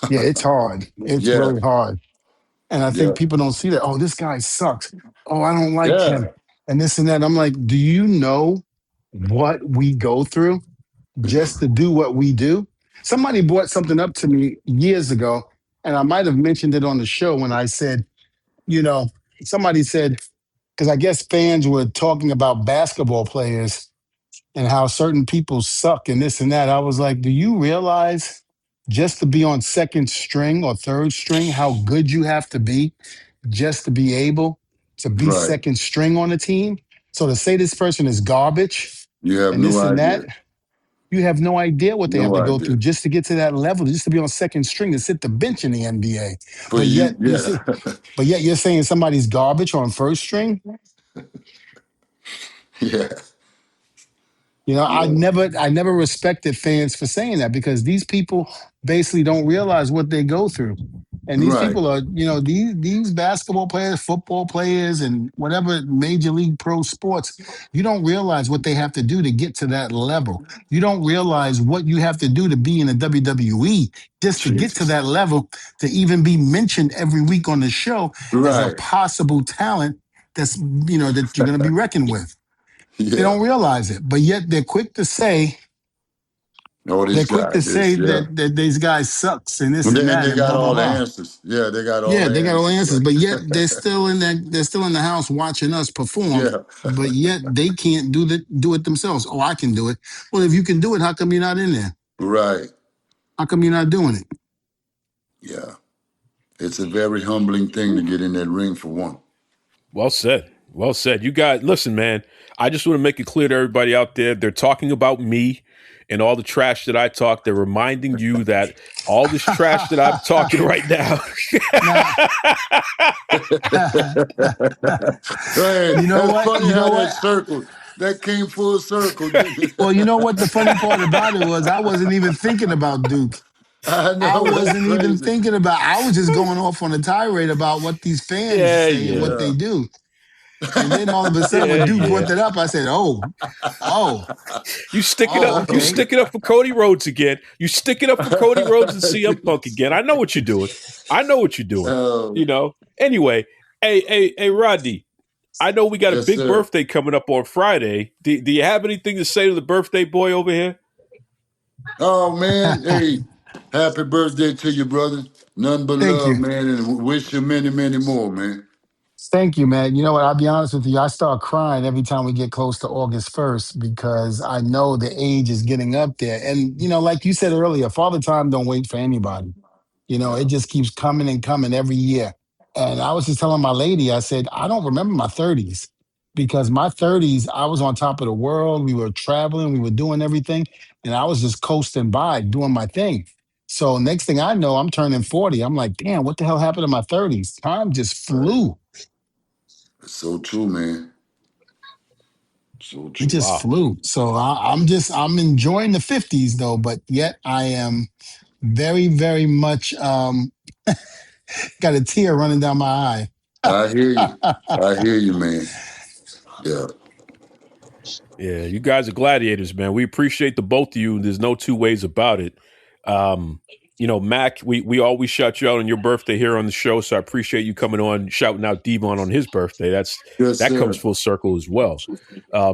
Speaker 3: Yeah, it's hard. It's
Speaker 4: Yeah,
Speaker 3: really hard. And I
Speaker 4: yeah,
Speaker 3: think people don't see that. Oh, this guy sucks. Oh, I don't like
Speaker 4: yeah.
Speaker 3: him. And this and that. I'm like, do you know what we go through just to do what we do? Somebody brought something up to me years ago, and I might have mentioned it on the show when I said, you know, somebody said, because I guess fans were talking about basketball players and how certain people suck and this and that. I was like, do you realize just to be on second string or third string, how good you have to be just to be able to be
Speaker 4: Right.
Speaker 3: second string on a team? So to say this person is garbage
Speaker 4: You have
Speaker 3: and
Speaker 4: no
Speaker 3: this and that,
Speaker 4: idea.
Speaker 3: you have no idea what they have
Speaker 4: No
Speaker 3: to go through
Speaker 4: idea.
Speaker 3: just to get to that level, just to be on second string, to sit the bench in the NBA.
Speaker 4: For
Speaker 3: But
Speaker 4: you,
Speaker 3: yet you
Speaker 4: yeah.
Speaker 3: see, but yet you're saying somebody's garbage on first string.
Speaker 4: Yeah.
Speaker 3: I
Speaker 4: Yeah.
Speaker 3: never respected fans for saying that because these people basically don't realize what they go through. And these
Speaker 4: Right.
Speaker 3: people are, these basketball players, football players, and whatever major league pro sports, you don't realize what they have to do to get to that level. You don't realize what you have to do to be in the WWE just to get to
Speaker 4: Jesus.
Speaker 3: that level, to even be mentioned every week on the show as a
Speaker 4: Right.
Speaker 3: possible talent that you're going to be reckoned with. They
Speaker 4: Yeah.
Speaker 3: don't realize it, but yet
Speaker 4: All
Speaker 3: they're
Speaker 4: these
Speaker 3: quick to
Speaker 4: guys,
Speaker 3: say
Speaker 4: this, yeah.
Speaker 3: that these guys sucks and this
Speaker 4: And
Speaker 3: and
Speaker 4: and
Speaker 3: that
Speaker 4: they
Speaker 3: and
Speaker 4: got
Speaker 3: blah blah
Speaker 4: all the
Speaker 3: blah.
Speaker 4: answers. Yeah, they got all
Speaker 3: Yeah,
Speaker 4: the
Speaker 3: they got all the
Speaker 4: answers.
Speaker 3: answers,
Speaker 4: Right.
Speaker 3: but yet they're still in the house watching us perform.
Speaker 4: Yeah.
Speaker 3: But yet they can't do it themselves. Oh, I can do it. Well, if you can do it, how come you're not in there?
Speaker 4: Right.
Speaker 3: How come you're not doing it?
Speaker 4: Yeah. It's a very humbling thing to get in that ring for one.
Speaker 1: Well said. Well said. You guys, listen, man. I just want to make it clear to everybody out there. They're talking about me and all the trash that I talk. They're reminding you that all this trash that I'm talking right now.
Speaker 3: Now,
Speaker 4: Right.
Speaker 3: you know
Speaker 4: That's
Speaker 3: what?
Speaker 4: funny
Speaker 3: You
Speaker 4: how
Speaker 3: know
Speaker 4: that
Speaker 3: what?
Speaker 4: circle, that came full circle.
Speaker 3: Well, you know what the funny part about it was I wasn't even thinking about Duke.
Speaker 4: I
Speaker 3: I
Speaker 4: know, that's
Speaker 3: wasn't even
Speaker 4: crazy.
Speaker 3: thinking about. I was just going off on a tirade about what these fans
Speaker 1: Yeah,
Speaker 3: say and
Speaker 1: yeah.
Speaker 3: what
Speaker 4: Yeah.
Speaker 3: they do. And then all of a sudden,
Speaker 1: Yeah,
Speaker 3: when Duke
Speaker 1: yeah.
Speaker 3: brought that up, I said, oh,
Speaker 1: You stick it up.
Speaker 3: oh,
Speaker 1: You
Speaker 3: okay.
Speaker 1: stick it up for Cody Rhodes again. You stick it up for Cody Rhodes and CM Punk again. I know what you're doing. I know what you're doing.
Speaker 4: Oh,
Speaker 1: Anyway, hey, Rodney. I know we got a
Speaker 4: yes,
Speaker 1: big
Speaker 4: sir.
Speaker 1: birthday coming up on Friday. Do you have anything to say to the birthday boy over here?
Speaker 4: Oh man, hey, happy birthday to you, brother. None but
Speaker 3: Thank
Speaker 4: love,
Speaker 3: you.
Speaker 4: man, and wish you many, many more, man.
Speaker 3: Thank you, man. You know what? I'll be honest with you. I start crying every time we get close to August 1st because I know the age is getting up there. And, like you said earlier, Father Time don't wait for anybody. It
Speaker 4: Yeah.
Speaker 3: just keeps coming and coming every year. And I was just telling my lady, I said, I don't remember my 30s because my 30s, I was on top of the world. We were traveling, we were doing everything. And I was just coasting by doing my thing. So next thing I know, I'm turning 40. I'm like, damn, what the hell happened to my 30s? Time just
Speaker 4: Right.
Speaker 3: flew.
Speaker 4: It's so true, man. So
Speaker 3: It
Speaker 4: true.
Speaker 3: just
Speaker 1: Wow.
Speaker 3: flew. So I'm enjoying the 50s though, but yet I am very, very much got a tear running down my
Speaker 4: I hear you.
Speaker 3: eye.
Speaker 4: I hear you, man. Yeah.
Speaker 1: Yeah, you guys are gladiators, man. We appreciate the both of you. There's no two ways about it. Um, Mac, we always shout you out on your birthday here on the show, so I appreciate you coming on, shouting out Devon on his birthday.
Speaker 4: Yes,
Speaker 1: That comes
Speaker 4: sir.
Speaker 1: full circle as well.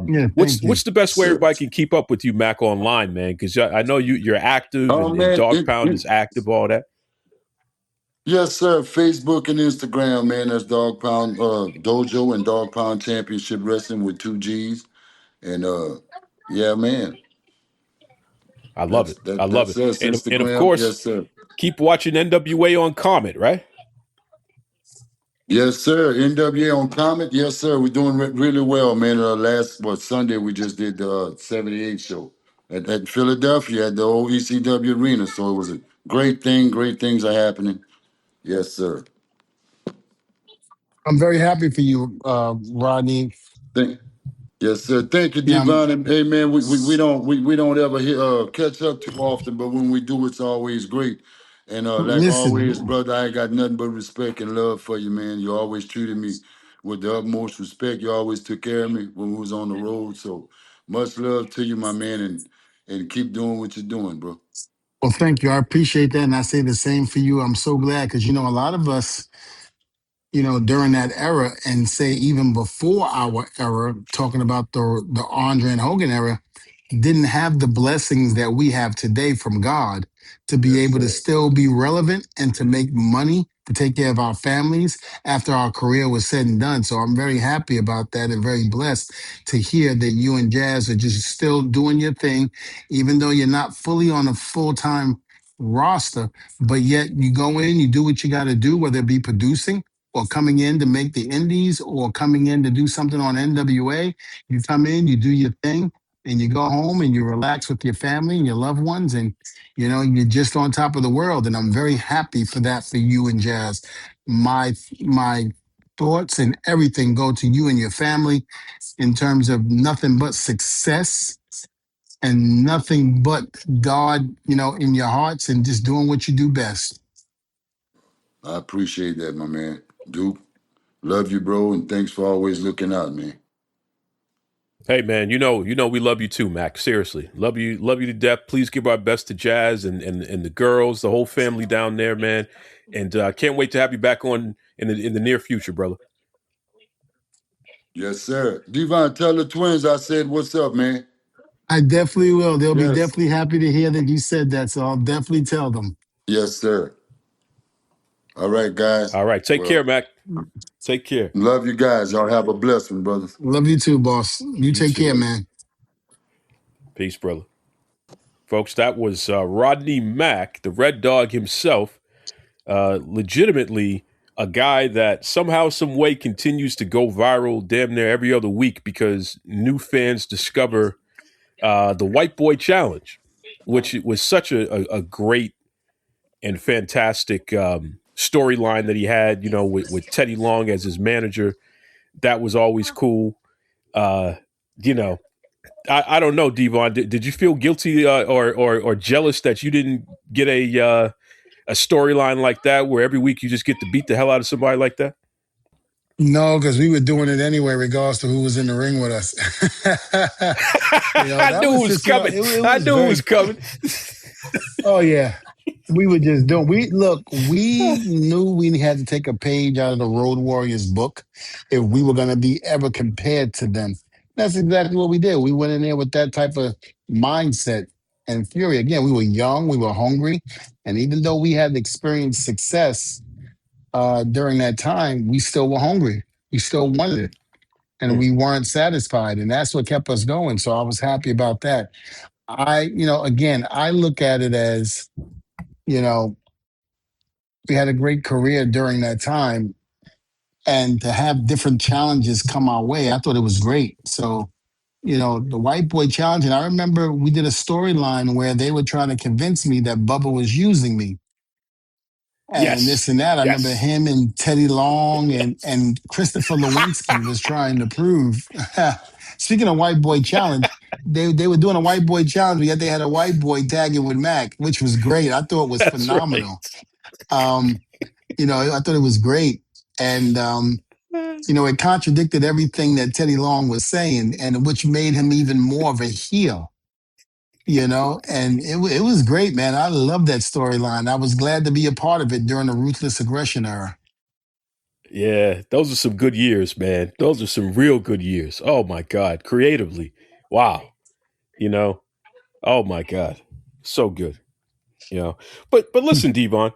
Speaker 3: Yeah,
Speaker 1: What's
Speaker 3: thank you.
Speaker 1: what's the best way
Speaker 4: Sir.
Speaker 1: everybody can keep up with you, Mac, online, man? Because I know you're active
Speaker 4: Oh
Speaker 1: and
Speaker 4: man,
Speaker 1: Dog Pound is active, all that.
Speaker 4: yes, sir. Facebook and Instagram, man. That's Dog Pound Dojo and Dog Pound Championship Wrestling with two G's. And yeah, man.
Speaker 1: I love
Speaker 4: That's
Speaker 1: it. I love
Speaker 4: that's
Speaker 1: it.
Speaker 4: us.
Speaker 1: And of
Speaker 4: Instagram.
Speaker 1: course,
Speaker 4: Yes, sir.
Speaker 1: keep watching NWA on Comet, right?
Speaker 4: Yes, sir. NWA on Comet. Yes, sir. We're doing really well, man. Last Sunday we just did the 78 show at Philadelphia at the old ECW arena. So it was a great thing. Great things are happening. Yes, sir.
Speaker 3: I'm very happy for you, Rodney.
Speaker 4: Thank, yes, sir. Thank you,
Speaker 3: Yeah,
Speaker 4: Devon. And hey, man, we don't ever catch up too often, but when we do, it's always great. And like always,
Speaker 3: listen,
Speaker 4: brother, I ain't got nothing but respect and love for you, man. You always treated me with the utmost respect. You always took care of me when we was on the road. So much love to you, my man, and keep doing what you're doing, bro.
Speaker 3: well, thank you. I appreciate that. And I say the same for you. I'm so glad because, a lot of us, during that era and say even before our era, talking about the Andre and Hogan era, didn't have the blessings that we have today from God to be
Speaker 4: Yes,
Speaker 3: able to
Speaker 4: sir.
Speaker 3: still be relevant and to make money to take care of our families after our career was said and done. So I'm very happy about that and very blessed to hear that you and Jazz are just still doing your thing, even though you're not fully on a full time roster, but yet you go in, you do what you got to do, whether it be producing or coming in to make the indies or coming in to do something on NWA. You come in, you do your thing, and you go home and you relax with your family and your loved ones, and you're just on top of the world. And I'm very happy for that for you and Jazz. My thoughts and everything go to you and your family in terms of nothing but success and nothing but God, in your hearts and just doing what you do best.
Speaker 4: I appreciate that, my man. Duke, love you, bro, and thanks for always looking out, man.
Speaker 1: Hey man, we love you too, Mac. Seriously, love you to death. Please give our best to Jazz and the girls, the whole family down there, man. And can't wait to have you back on in the near future, brother.
Speaker 4: Yes, sir. Devon, tell the twins I said what's up, man.
Speaker 3: I definitely will. They'll be
Speaker 4: Yes.
Speaker 3: definitely happy to hear that you said that. So I'll definitely tell them.
Speaker 4: Yes, sir. All right, guys.
Speaker 1: All right, take care,
Speaker 4: Well,
Speaker 1: Mac. Take care.
Speaker 4: love you guys. Y'all have a blessed one, brothers.
Speaker 3: Love you too, boss. You
Speaker 1: You
Speaker 3: take
Speaker 1: too.
Speaker 3: care, man.
Speaker 1: Peace, brother. Folks, that was Rodney Mack, the Red Dog himself. Legitimately a guy that somehow, some way continues to go viral damn near every other week because new fans discover the White Boy Challenge, which was such a great and fantastic storyline that he had, with Teddy Long as his manager. That was always cool. Uh, you know, I don't know, Devon. Did you feel guilty or jealous that you didn't get a storyline like that where every week you just get to beat the hell out of somebody like that?
Speaker 3: No, because we were doing it anyway, regardless to who was in the ring with us.
Speaker 1: I
Speaker 3: That
Speaker 1: knew it
Speaker 3: was
Speaker 1: was
Speaker 3: just,
Speaker 1: coming.
Speaker 3: it
Speaker 1: I
Speaker 3: was
Speaker 1: knew it
Speaker 3: very.
Speaker 1: was coming.
Speaker 3: Oh yeah, we were just doing. We knew we had to take a page out of the Road Warriors book if we were going to be ever compared to them. That's exactly what we did. We went in there with that type of mindset and fury. Again, we were young, we were hungry, and even though we had experienced success during that time, we still were hungry. We still wanted it, and
Speaker 1: Mm.
Speaker 3: we weren't satisfied, and that's what kept us going. So I was happy about that. Again, I look at it as, you know, we had a great career during that time, and to have different challenges come our way, I thought it was great. So, the white boy challenge, and I remember we did a storyline where they were trying to convince me that Bubba was using me and
Speaker 1: Yes.
Speaker 3: this and that. I remember
Speaker 1: Yes.
Speaker 3: him and Teddy Long
Speaker 1: Yes.
Speaker 3: and Christopher Lewinsky was trying to prove. Speaking of white boy challenge, they were doing a white boy challenge, but yet they had a white boy tagging with Mac, which was great. I thought it was
Speaker 1: That's right.
Speaker 3: phenomenal. Um, I thought it was great. And it contradicted everything that Teddy Long was saying, and which made him even more of a heel. And it was great, man. I love that storyline. I was glad to be a part of it during the ruthless aggression era.
Speaker 1: Yeah, those are some good years, man. Those are some real good years. Oh my God, creatively, wow. You know, oh my God, so good. But listen, Devon,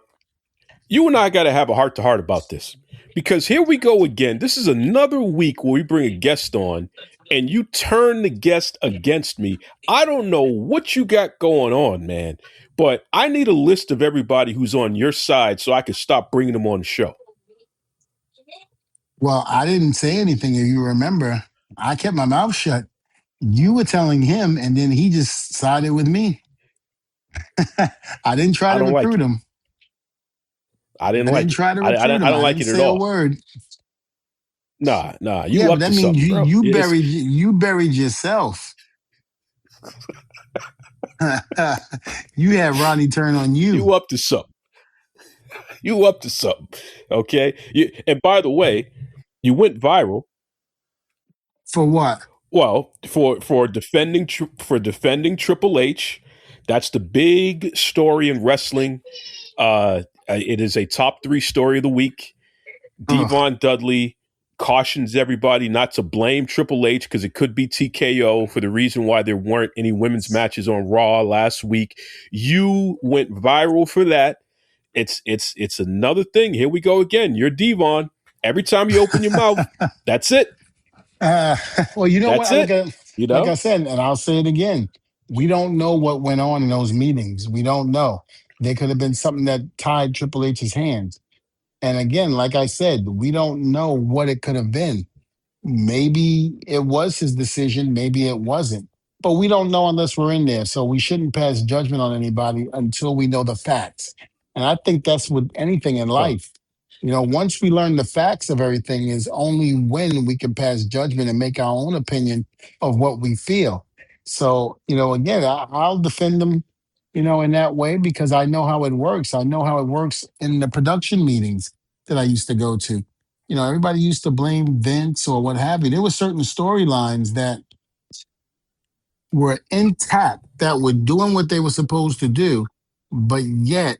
Speaker 1: you and I got to have a heart to heart about this, because here we go again. This is another week where we bring a guest on, and you turn the guest against me. I don't know what you got going on, man, but I need a list of everybody who's on your side so I can stop bringing them on the show.
Speaker 3: Well, I didn't say anything, if you remember. I kept my mouth shut. You were telling him, and then he just sided with me. I didn't try
Speaker 1: I
Speaker 3: to
Speaker 1: don't like
Speaker 3: recruit
Speaker 1: it.
Speaker 3: him.
Speaker 1: I didn't
Speaker 3: I didn't
Speaker 1: like it.
Speaker 3: try to
Speaker 1: I
Speaker 3: recruit
Speaker 1: don't, I
Speaker 3: him.
Speaker 1: don't
Speaker 3: I
Speaker 1: like
Speaker 3: didn't
Speaker 1: it at
Speaker 3: say a
Speaker 1: all.
Speaker 3: word.
Speaker 1: Nah,
Speaker 3: Yeah,
Speaker 1: you
Speaker 3: but
Speaker 1: up
Speaker 3: that
Speaker 1: to
Speaker 3: means
Speaker 1: something,
Speaker 3: you
Speaker 1: bro.
Speaker 3: you
Speaker 1: It's
Speaker 3: buried you buried yourself. You had Ronnie turn on you.
Speaker 1: you up to something. You up to something. Okay. And by the way, you went viral.
Speaker 3: For what?
Speaker 1: Well, for defending Triple H. That's the big story in wrestling. It is a top 3 story of the week.
Speaker 3: Ugh.
Speaker 1: Devon Dudley cautions everybody not to blame Triple H because it could be TKO for the reason why there weren't any women's matches on Raw last week. You went viral for that. It's another thing. Here we go again. You're Devon. Every time you open your mouth, that's it.
Speaker 3: Uh, well, you know what?
Speaker 1: That's
Speaker 3: I look
Speaker 1: it.
Speaker 3: at
Speaker 1: You
Speaker 3: like I
Speaker 1: know?
Speaker 3: said, and I'll say it again. We don't know what went on in those meetings. We don't know. There could have been something that tied Triple H's hands. And again, like I said, we don't know what it could have been. Maybe it was his decision, maybe it wasn't. But we don't know unless we're in there. So we shouldn't pass judgment on anybody until we know the facts. And I think that's with anything in
Speaker 1: Huh.
Speaker 3: life. Once we learn the facts of everything is only when we can pass judgment and make our own opinion of what we feel. So, again, I'll defend them, in that way because I know how it works. I know how it works in the production meetings that I used to go to. Everybody used to blame Vince or what have you. There were certain storylines that were intact, that were doing what they were supposed to do, but yet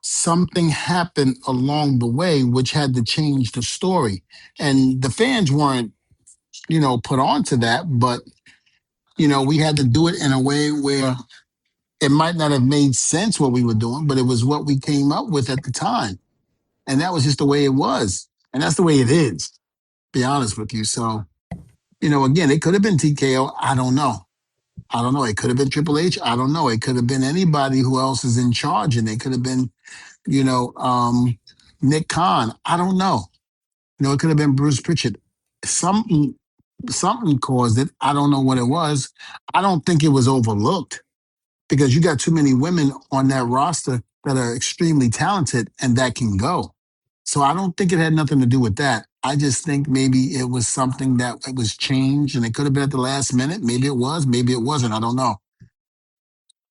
Speaker 3: something happened along the way which had to change the story. And the fans weren't, put onto that, but, we had to do it in a way where it might not have made sense what we were doing, but it was what we came up with at the time. And that was just the way it was. And that's the way it is, to be honest with you. So, again, it could have been TKO. I don't know. I don't know. It could have been Triple H. I don't know. It could have been anybody who else is in charge, and it could have been, you know, um, Nick Khan. I don't know. It could have been Bruce Pritchard. Something, something caused it. I don't know what it was. I don't think it was overlooked because you got too many women on that roster that are extremely talented and that can go. So I don't think it had nothing to do with that. I just think maybe it was something that it was changed and it could have been at the last minute. Maybe it was, maybe it wasn't. I don't know.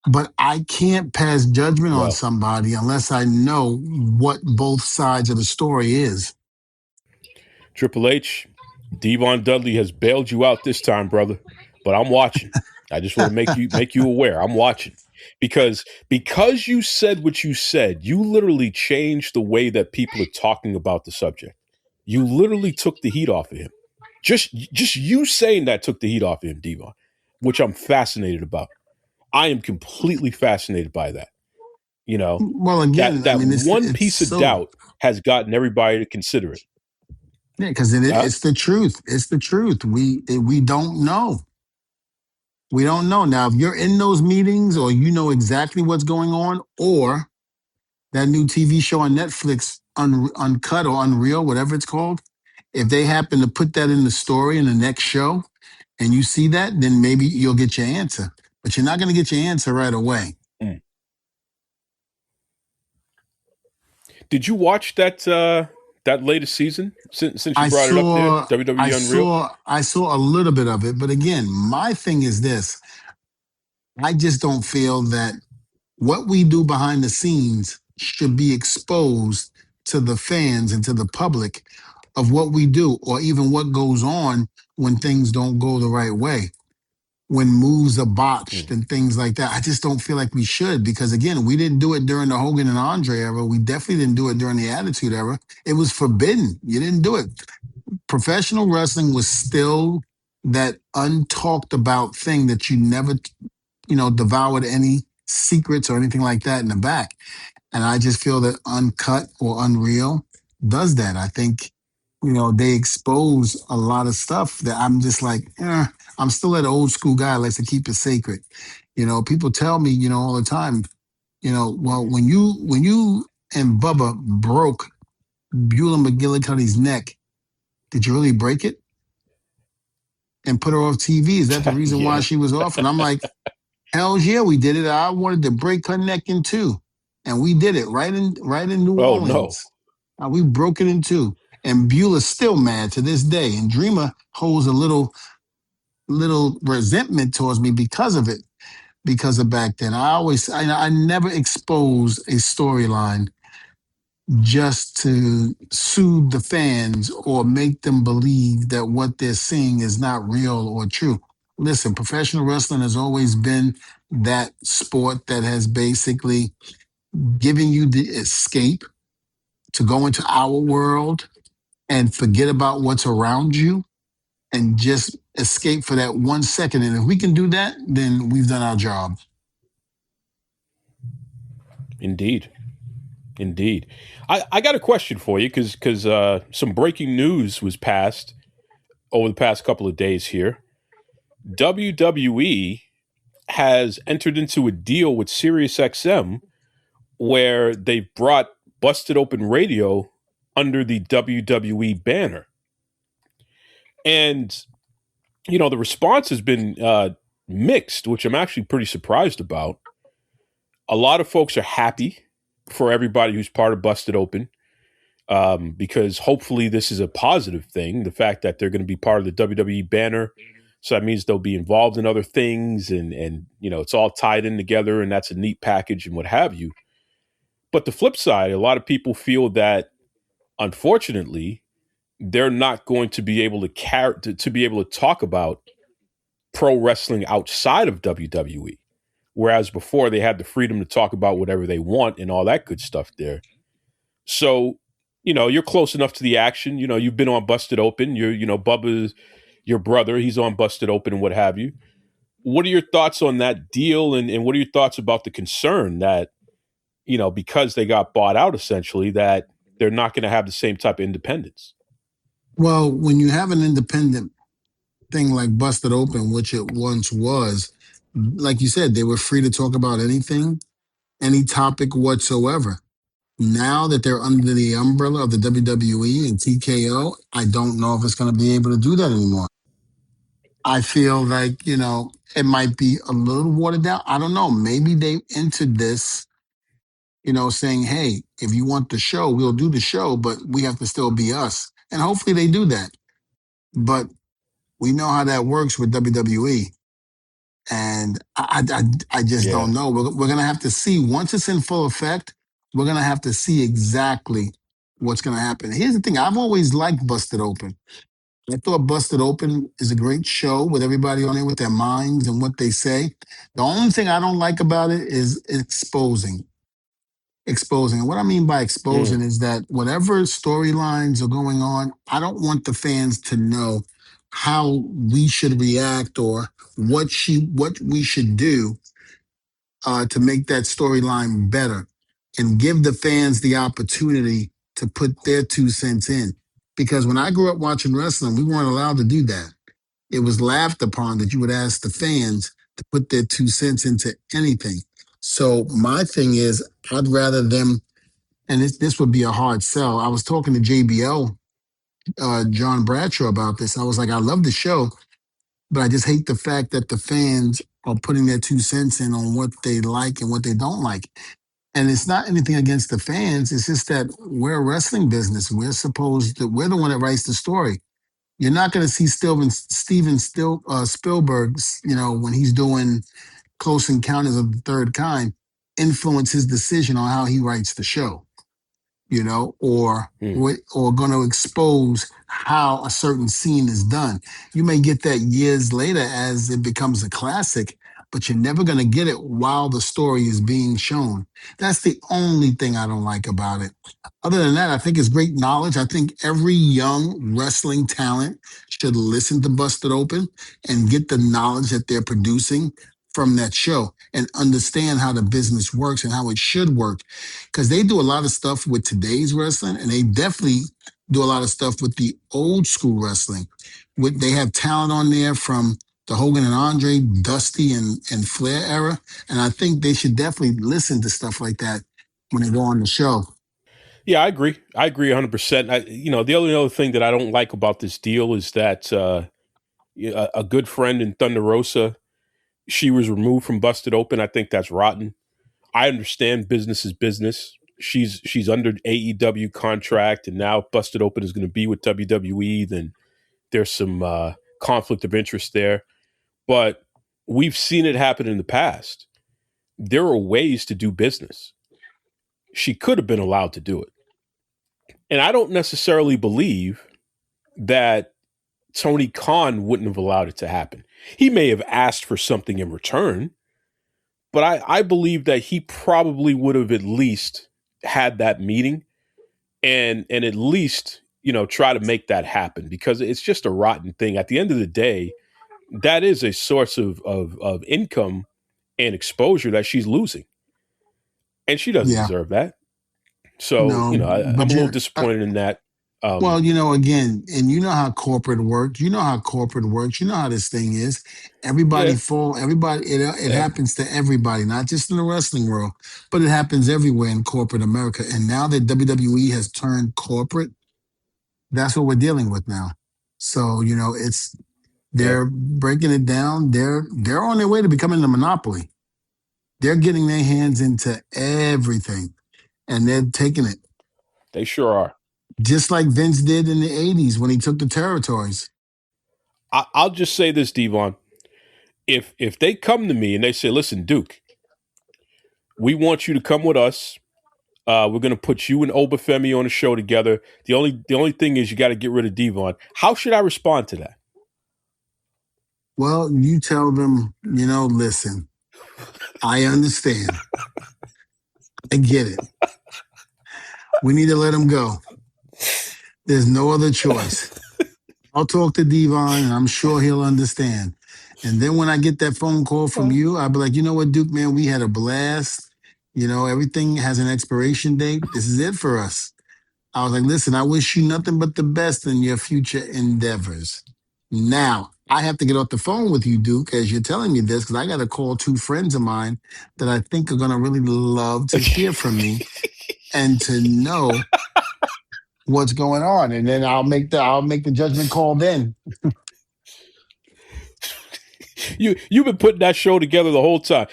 Speaker 3: But I can't pass judgment on
Speaker 1: Well,
Speaker 3: somebody unless I know what both sides of the story is.
Speaker 1: Triple H, Devon Dudley has bailed you out this time, brother. But I'm watching. I just want to make you aware. I'm watching. Because you said what you said, you literally changed the way that people are talking about the subject. You literally took the heat off of him. Just you saying that took the heat off of him, Devon, which I'm fascinated about. I am completely fascinated by that. You know,
Speaker 3: Well,
Speaker 1: that
Speaker 3: again, I
Speaker 1: that
Speaker 3: mean,
Speaker 1: one
Speaker 3: it's
Speaker 1: piece of
Speaker 3: so
Speaker 1: doubt has gotten everybody to consider it.
Speaker 3: Yeah, because
Speaker 1: Huh?
Speaker 3: it's the truth. It's the truth. We don't know. We don't know. Now, if you're in those meetings or you know exactly what's going on, or that new TV show on Netflix, Uncut or Unreal, whatever it's called, if they happen to put that in the story in the next show and you see that, then maybe you'll get your answer. But you're not going to get your answer right away.
Speaker 1: Mm. Did you watch that latest season? Since you
Speaker 3: I
Speaker 1: brought it up there,
Speaker 3: saw, I
Speaker 1: WWE Unreal.
Speaker 3: saw, I saw a little bit of it, but again, my thing is this: I just don't feel that what we do behind the scenes should be exposed to the fans and to the public of what we do, or even what goes on when things don't go the right way, when moves are botched
Speaker 1: Mm.
Speaker 3: and things like that. I just don't feel like we should, because again, we didn't do it during the Hogan and Andre era. We definitely didn't do it during the Attitude era. It was forbidden. You didn't do it. Professional wrestling was still that untalked about thing that you never, devoured any secrets or anything like that in the back. And I just feel that Uncut or Unreal does that. I think, they expose a lot of stuff that I'm just like, I'm still that old school guy who likes to keep it sacred. People tell me, all the time, well, when you and Bubba broke Beulah McGillicuddy's neck, did you really break it and put her off TV? Is that the reason why
Speaker 1: Yeah.
Speaker 3: she was off? And I'm like, hell yeah, we did it. I wanted to break her neck in two, and we did it right in New
Speaker 1: Oh no.
Speaker 3: Orleans. We broke it in two, and Beulah's still mad to this day. And Dreamer holds a little resentment towards me because of it, because of back then. I never exposed a storyline just to soothe the fans or make them believe that what they're seeing is not real or true. Listen, professional wrestling has always been that sport that has basically given you the escape to go into our world and forget about what's around you and just escape for that 1 second. And if we can do that, then we've done our job.
Speaker 1: Indeed. Indeed. I got a question for you because some breaking news was passed over the past couple of days here. WWE has entered into a deal with SiriusXM where they've brought Busted Open Radio under the WWE banner. And, the response has been mixed, which I'm actually pretty surprised about. A lot of folks are happy for everybody who's part of Busted Open, because hopefully this is a positive thing, the fact that they're going to be part of the WWE banner. So that means they'll be involved in other things and it's all tied in together, and that's a neat package and what have you. But the flip side, a lot of people feel that, unfortunately, they're not going to be able to be able to talk about pro wrestling outside of WWE. Whereas before they had the freedom to talk about whatever they want and all that good stuff there. So, you're close enough to the action. You've been on Busted Open. Bubba's your brother. He's on Busted Open and what have you. What are your thoughts on that deal? And what are your thoughts about the concern that, because they got bought out essentially, that they're not going to have the same type of independence?
Speaker 3: Well, when you have an independent thing like Busted Open, which it once was, like you said, they were free to talk about anything, any topic whatsoever. Now that they're under the umbrella of the WWE and TKO, I don't know if it's going to be able to do that anymore. I feel like, it might be a little watered down. I don't know. Maybe they entered this, saying, hey, if you want the show, we'll do the show, but we have to still be us. And hopefully they do that. But we know how that works with WWE. And I just
Speaker 1: Yeah.
Speaker 3: don't know. We're going to have to see. Once it's in full effect, we're going to have to see exactly what's going to happen. Here's the thing. I've always liked Busted Open. I thought Busted Open is a great show with everybody on it with their minds and what they say. The only thing I don't like about it is exposing. Exposing. And what I mean by exposing is that whatever storylines are going on, I don't want the fans to know how we should react or what we should do to make that storyline better and give the fans the opportunity to put their 2 cents in. Because when I grew up watching wrestling, we weren't allowed to do that. It was laughed upon that you would ask the fans to put their 2 cents into anything. So my thing is, I'd rather them, and this would be a hard sell. I was talking to JBL, John Bradshaw, about this. I was like, I love the show, but I just hate the fact that the fans are putting their 2 cents in on what they like and what they don't like. And it's not anything against the fans. It's just that we're a wrestling business. We're the one that writes the story. You're not going to see Spielberg's, when he's doing Close Encounters of the Third Kind, influence his decision on how he writes the show, or
Speaker 1: Hmm.
Speaker 3: or going to expose how a certain scene is done. You may get that years later as it becomes a classic, but you're never going to get it while the story is being shown. That's the only thing I don't like about it. Other than that, I think it's great knowledge. I think every young wrestling talent should listen to Busted Open and get the knowledge that they're producing from that show and understand how the business works and how it should work. Because they do a lot of stuff with today's wrestling, and they definitely do a lot of stuff with the old school wrestling. They have talent on there from the Hogan and Andre, Dusty and Flair era. And I think they should definitely listen to stuff like that when they go on the show.
Speaker 1: Yeah, I agree. I agree 100%. The only other thing that I don't like about this deal is that a good friend in Thunder Rosa, she was removed from Busted Open. I think that's rotten. I understand business is business. She's under AEW contract, and now Busted Open is going to be with WWE. Then there's some conflict of interest there. But we've seen it happen in the past. There are ways to do business. She could have been allowed to do it. And I don't necessarily believe that Tony Khan wouldn't have allowed it to happen. He may have asked for something in return, but I believe that he probably would have at least had that meeting and at least, try to make that happen, because it's just a rotten thing. At the end of the day, that is a source of income and exposure that she's losing. And she doesn't
Speaker 3: Yeah.
Speaker 1: deserve that. So,
Speaker 3: No,
Speaker 1: I'm a
Speaker 3: but
Speaker 1: little disappointed in that.
Speaker 3: well, again, and you know how corporate works. You know how corporate works. You know how this thing is.
Speaker 1: Yeah,
Speaker 3: Everybody, it
Speaker 1: yeah.
Speaker 3: happens to everybody, not just in the wrestling world, but it happens everywhere in corporate America. And now that WWE has turned corporate, that's what we're dealing with now. So,
Speaker 1: Yeah.
Speaker 3: they're breaking it down. They're on their way to becoming a monopoly. They're getting their hands into everything, and they're taking it.
Speaker 1: They sure are.
Speaker 3: Just like Vince did in the 80s when he took the territories.
Speaker 1: I'll just say this, Devon. If they come to me and they say, "Listen, Duke, we want you to come with us. We're going to put you and Obafemi on a show together. The only thing is you got to get rid of Devon." How should I respond to that?
Speaker 3: Well, you tell them, listen, I understand. I get it. We need to let him go. There's no other choice. I'll talk to Devon, and I'm sure he'll understand. And then when I get that phone call from you, I'll be like, you know what, Duke, man, we had a blast. Everything has an expiration date. This is it for us. I was like, listen, I wish you nothing but the best in your future endeavors. Now, I have to get off the phone with you, Duke, as you're telling me this, because I got to call 2 friends of mine that I think are going to really love to hear from me and to know what's going on. And then I'll make the judgment call then.
Speaker 1: You've been putting that show together the whole time.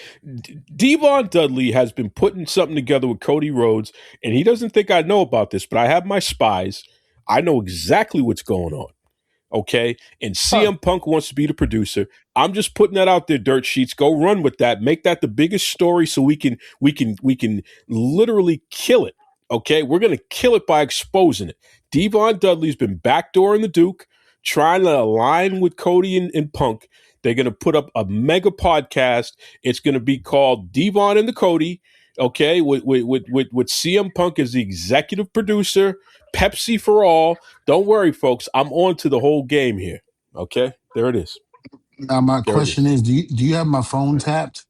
Speaker 1: Devon Dudley has been putting something together with Cody Rhodes, and he doesn't think I know about this, but I have my spies. I know exactly what's going on. Okay, and
Speaker 3: Huh.
Speaker 1: CM Punk wants to be the producer. I'm just putting that out there, Dirt Sheets. Go run with that. Make that the biggest story so we can literally kill it. Okay, we're gonna kill it by exposing it. Devon Dudley's been backdooring the Duke, trying to align with Cody and Punk. They're gonna put up a mega podcast. It's gonna be called Devon and the Cody. Okay, with CM Punk as the executive producer. Pepsi for all. Don't worry, folks. I'm on to the whole game here. Okay, there it is.
Speaker 3: Now, my
Speaker 1: There it
Speaker 3: question is, do you have my phone tapped?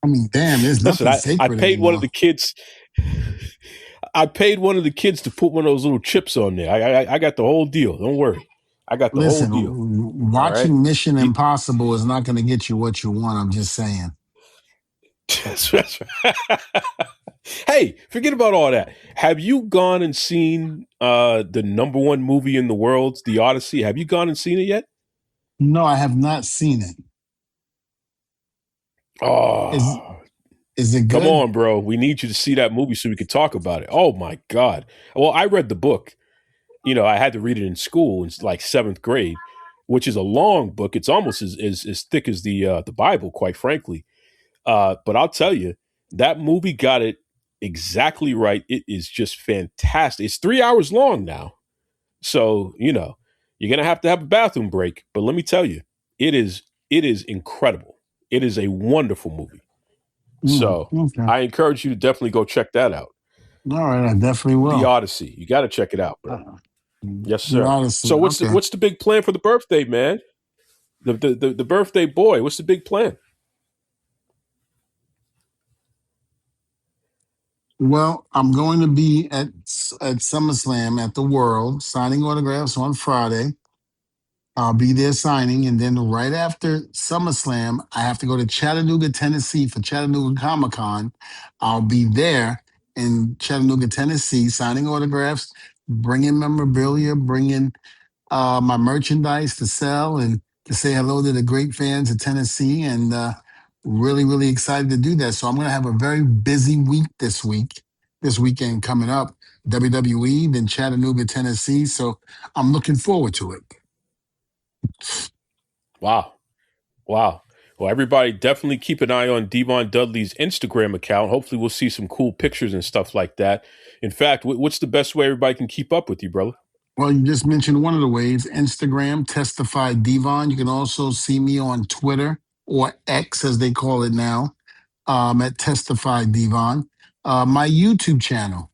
Speaker 3: I mean, damn, there's
Speaker 1: Listen,
Speaker 3: nothing
Speaker 1: I
Speaker 3: sacred
Speaker 1: paid one of
Speaker 3: anymore.
Speaker 1: the kids. I paid one of the kids to put one of those little chips on there. I got the whole deal. Don't worry, I got the whole deal.
Speaker 3: Listen,
Speaker 1: All right.
Speaker 3: watching Mission
Speaker 1: You,
Speaker 3: Impossible is not going to get you what you want. I'm just saying.
Speaker 1: hey, forget about all that. Have you gone and seen the number one movie in the world, The Odyssey? Have you gone and seen it yet?
Speaker 3: No, I have not seen it. Is
Speaker 1: Oh,
Speaker 3: is it
Speaker 1: come
Speaker 3: good?
Speaker 1: on, bro. We need you to see that movie so we can talk about it. Oh my God. Well, I read the book. You know, I had to read it in school in like seventh grade, which is a long book. It's almost as thick as the Bible, quite frankly. But I'll tell you, that movie got it exactly right. It is just fantastic. It's 3 hours long now. So, you know, you're gonna have to have a bathroom break. But let me tell you, it is incredible. It is a wonderful movie. So
Speaker 3: Okay.
Speaker 1: I encourage you to definitely go check that out.
Speaker 3: All right, I definitely
Speaker 1: The
Speaker 3: will.
Speaker 1: Odyssey. You gotta check it out, bro.
Speaker 3: Uh,
Speaker 1: Yes,
Speaker 3: the
Speaker 1: sir.
Speaker 3: Odyssey.
Speaker 1: So
Speaker 3: Okay.
Speaker 1: what's the big plan for the birthday, man? The birthday boy. What's the big plan?
Speaker 3: Well, I'm going to be at SummerSlam at the World signing autographs on Friday. I'll be there signing, and then right after SummerSlam, I have to go to Chattanooga, Tennessee for Chattanooga Comic Con. I'll be there in Chattanooga, Tennessee, signing autographs, bringing memorabilia, bringing my merchandise to sell, and to say hello to the great fans of Tennessee. And really, really excited to do that. So I'm going to have a very busy week this weekend coming up. WWE, then Chattanooga, Tennessee. So I'm looking forward to it.
Speaker 1: Wow. Wow. Well, everybody definitely keep an eye on Devon Dudley's Instagram account. Hopefully we'll see some cool pictures and stuff like that. In fact, what's the best way everybody can keep up with you, brother?
Speaker 3: Well, you just mentioned one of the ways, Instagram, Testify Devon. You can also see me on Twitter, or X as they call it now, at Testify Devon. My YouTube channel,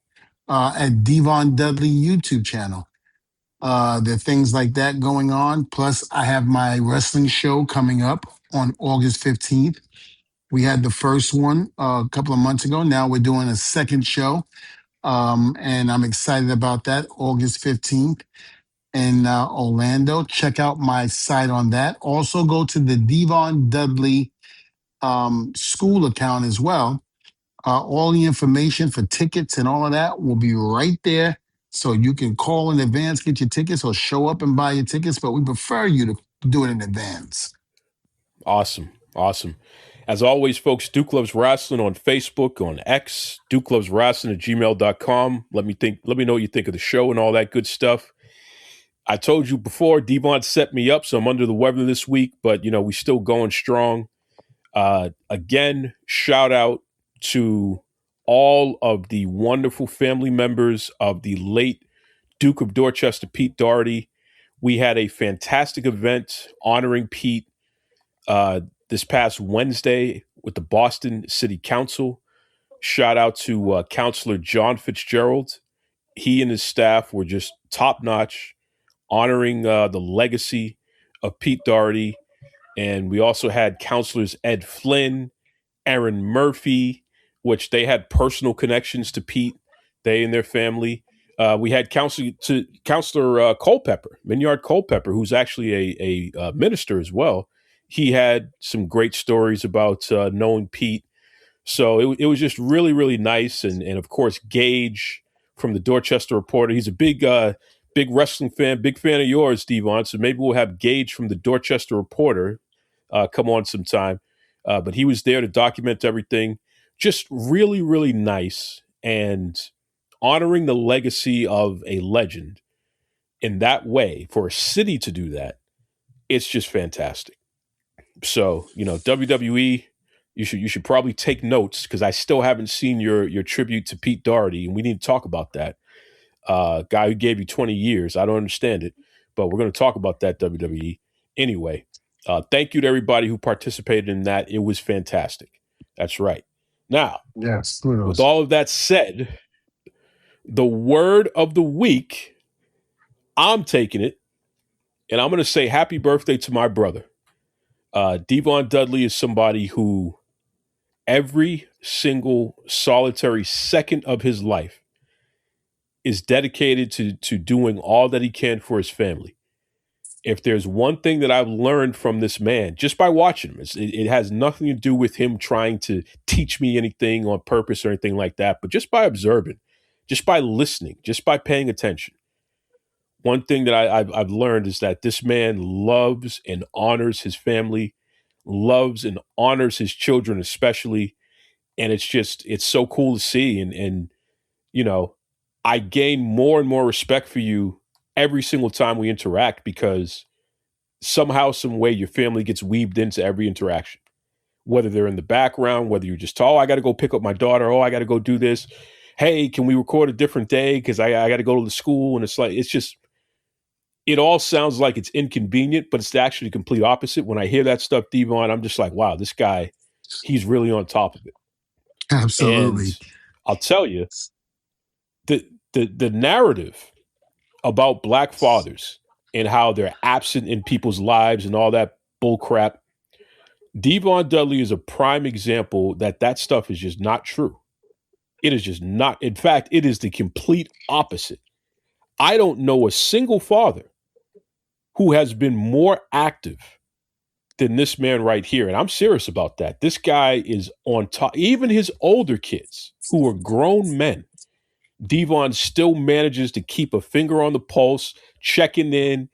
Speaker 3: at Devon Dudley YouTube channel. There are things like that going on. Plus, I have my wrestling show coming up on August 15th. We had the first one a couple of months ago. Now we're doing a second show. And I'm excited about that, August 15th in Orlando. Check out my site on that. Also, go to the Devon Dudley school account as well. All the information for tickets and all of that will be right there. So you can call in advance, get your tickets, or show up and buy your tickets. But we prefer you to do it in advance.
Speaker 1: Awesome. Awesome. As always, folks, Duke Loves Rasslin on Facebook, on X, Duke Loves Rasslin at gmail.com. Let me know what you think of the show and all that good stuff. I told you before, Devon set me up, so I'm under the weather this week, but, you know, we still going strong. Again, shout out to all of the wonderful family members of the late Duke of Dorchester, Pete Doherty. We had a fantastic event honoring Pete this past Wednesday with the Boston City Council. Shout out to Councilor John Fitzgerald. He and his staff were just top notch, honoring the legacy of Pete Doherty. And we also had Councilors Ed Flynn, Aaron Murphy, which they had personal connections to Pete, they and their family. We had Councilor Culpepper, Minyard Culpepper, who's actually a minister as well. He had some great stories about knowing Pete. So it was just really, really nice. And of course, Gage from the Dorchester Reporter. He's a big wrestling fan, big fan of yours, Devon. So maybe we'll have Gage from the Dorchester Reporter come on sometime. But he was there to document everything. Just really, really nice and honoring the legacy of a legend in that way. For a city to do that, it's just fantastic. So, you know, WWE, you should probably take notes, because I still haven't seen your tribute to Pete Doherty, and we need to talk about that. Guy who gave you 20 years. I don't understand it, but we're going to talk about that, WWE. Anyway, thank you to everybody who participated in that. It was fantastic. That's right. Now,
Speaker 3: Yes,
Speaker 1: with
Speaker 3: kudos.
Speaker 1: all of that said, the word of the week, I'm taking it, and I'm going to say happy birthday to my brother. Devon Dudley is somebody who every single solitary second of his life is dedicated to doing all that he can for his family. If there's one thing that I've learned from this man, just by watching him, it has nothing to do with him trying to teach me anything on purpose or anything like that, but just by observing, just by listening, just by paying attention. One thing that I've learned is that this man loves and honors his family, loves and honors his children especially, and it's so cool to see. And you know, I gain more and more respect for you every single time we interact, because somehow, some way, your family gets weaved into every interaction, whether they're in the background, whether you're just, oh, I got to go pick up my daughter. Oh, I got to go do this. Hey, can we record a different day? Cause I got to go to the school. And it's just, it all sounds like it's inconvenient, but it's actually the complete opposite. When I hear that stuff, Devon, I'm just like, wow, this guy, he's really on top of it. And
Speaker 3: Absolutely.
Speaker 1: I'll tell you, the narrative about Black fathers and how they're absent in people's lives and all that bull crap, Devon Dudley is a prime example that stuff is just not true. It is just not. In fact, it is the complete opposite. I don't know a single father who has been more active than this man right here. And I'm serious about that. This guy is on top. Even his older kids, who are grown men, Devon still manages to keep a finger on the pulse, checking in,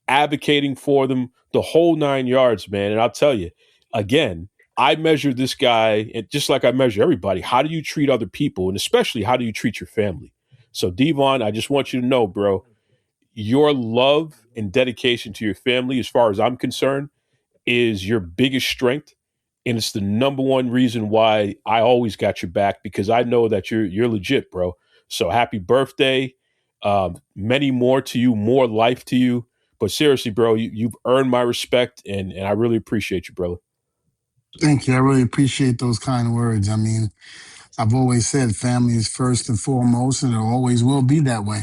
Speaker 1: advocating for them, the whole 9 yards, man. And I'll tell you, again, I measure this guy, and just like I measure everybody, how do you treat other people? And especially, how do you treat your family? So, Devon, I just want you to know, bro, your love and dedication to your family, as far as I'm concerned, is your biggest strength. And it's the number one reason why I always got your back, because I know that you're legit, bro. So happy birthday. Many more to you, more life to you. But seriously, bro, you've earned my respect, and I really appreciate you, brother.
Speaker 3: Thank you. I really appreciate those kind words. I mean, I've always said family is first and foremost, and it always will be that way.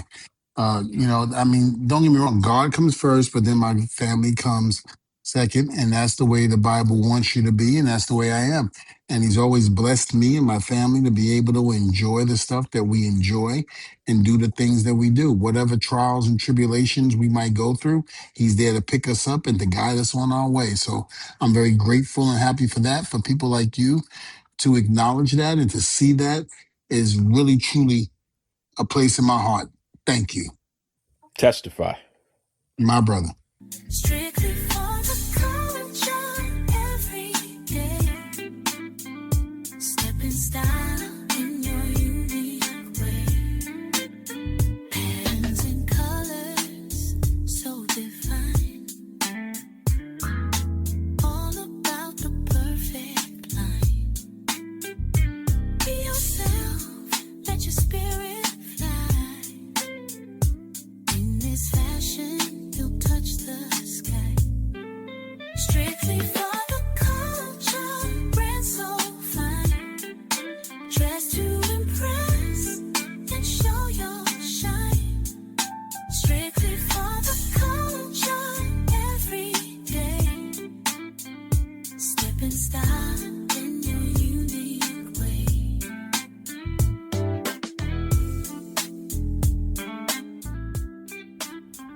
Speaker 3: I mean, don't get me wrong, God comes first, but then my family comes second, and that's the way the Bible wants you to be, and that's the way I am. And He's always blessed me and my family to be able to enjoy the stuff that we enjoy and do the things that we do. Whatever trials and tribulations we might go through, He's there to pick us up and to guide us on our way. So I'm very grateful and happy for that. For people like you to acknowledge that and to see that is really, truly a place in my heart. Thank you.
Speaker 1: Testify.
Speaker 3: My brother.
Speaker 2: Strictly for the culture every day. Stepping style in your unique way. Patterns and colors so defined. All about the perfect line. Be yourself, let your spirit fly. In this fashion, you'll touch the sky. Strictly for the culture, brand so fine. Dress to impress and show your shine. Strictly for the culture, every day. Step in style in your unique way.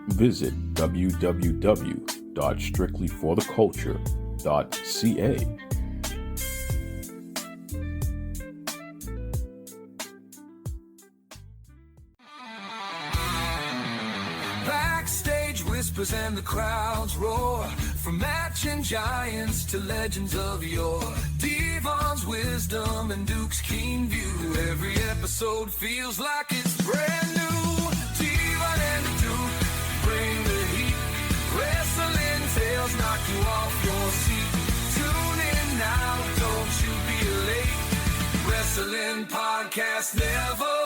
Speaker 1: Visit www.strictlyfortheculture.ca.
Speaker 2: Backstage whispers and the crowds roar. From matching giants to legends of yore. Devon's wisdom and Duke's keen view. Every episode feels like it's brand new. Devon and the Duke bring the heat. Wrestling tales knock you off your seat. Tune in now, don't you be late. Wrestling podcast never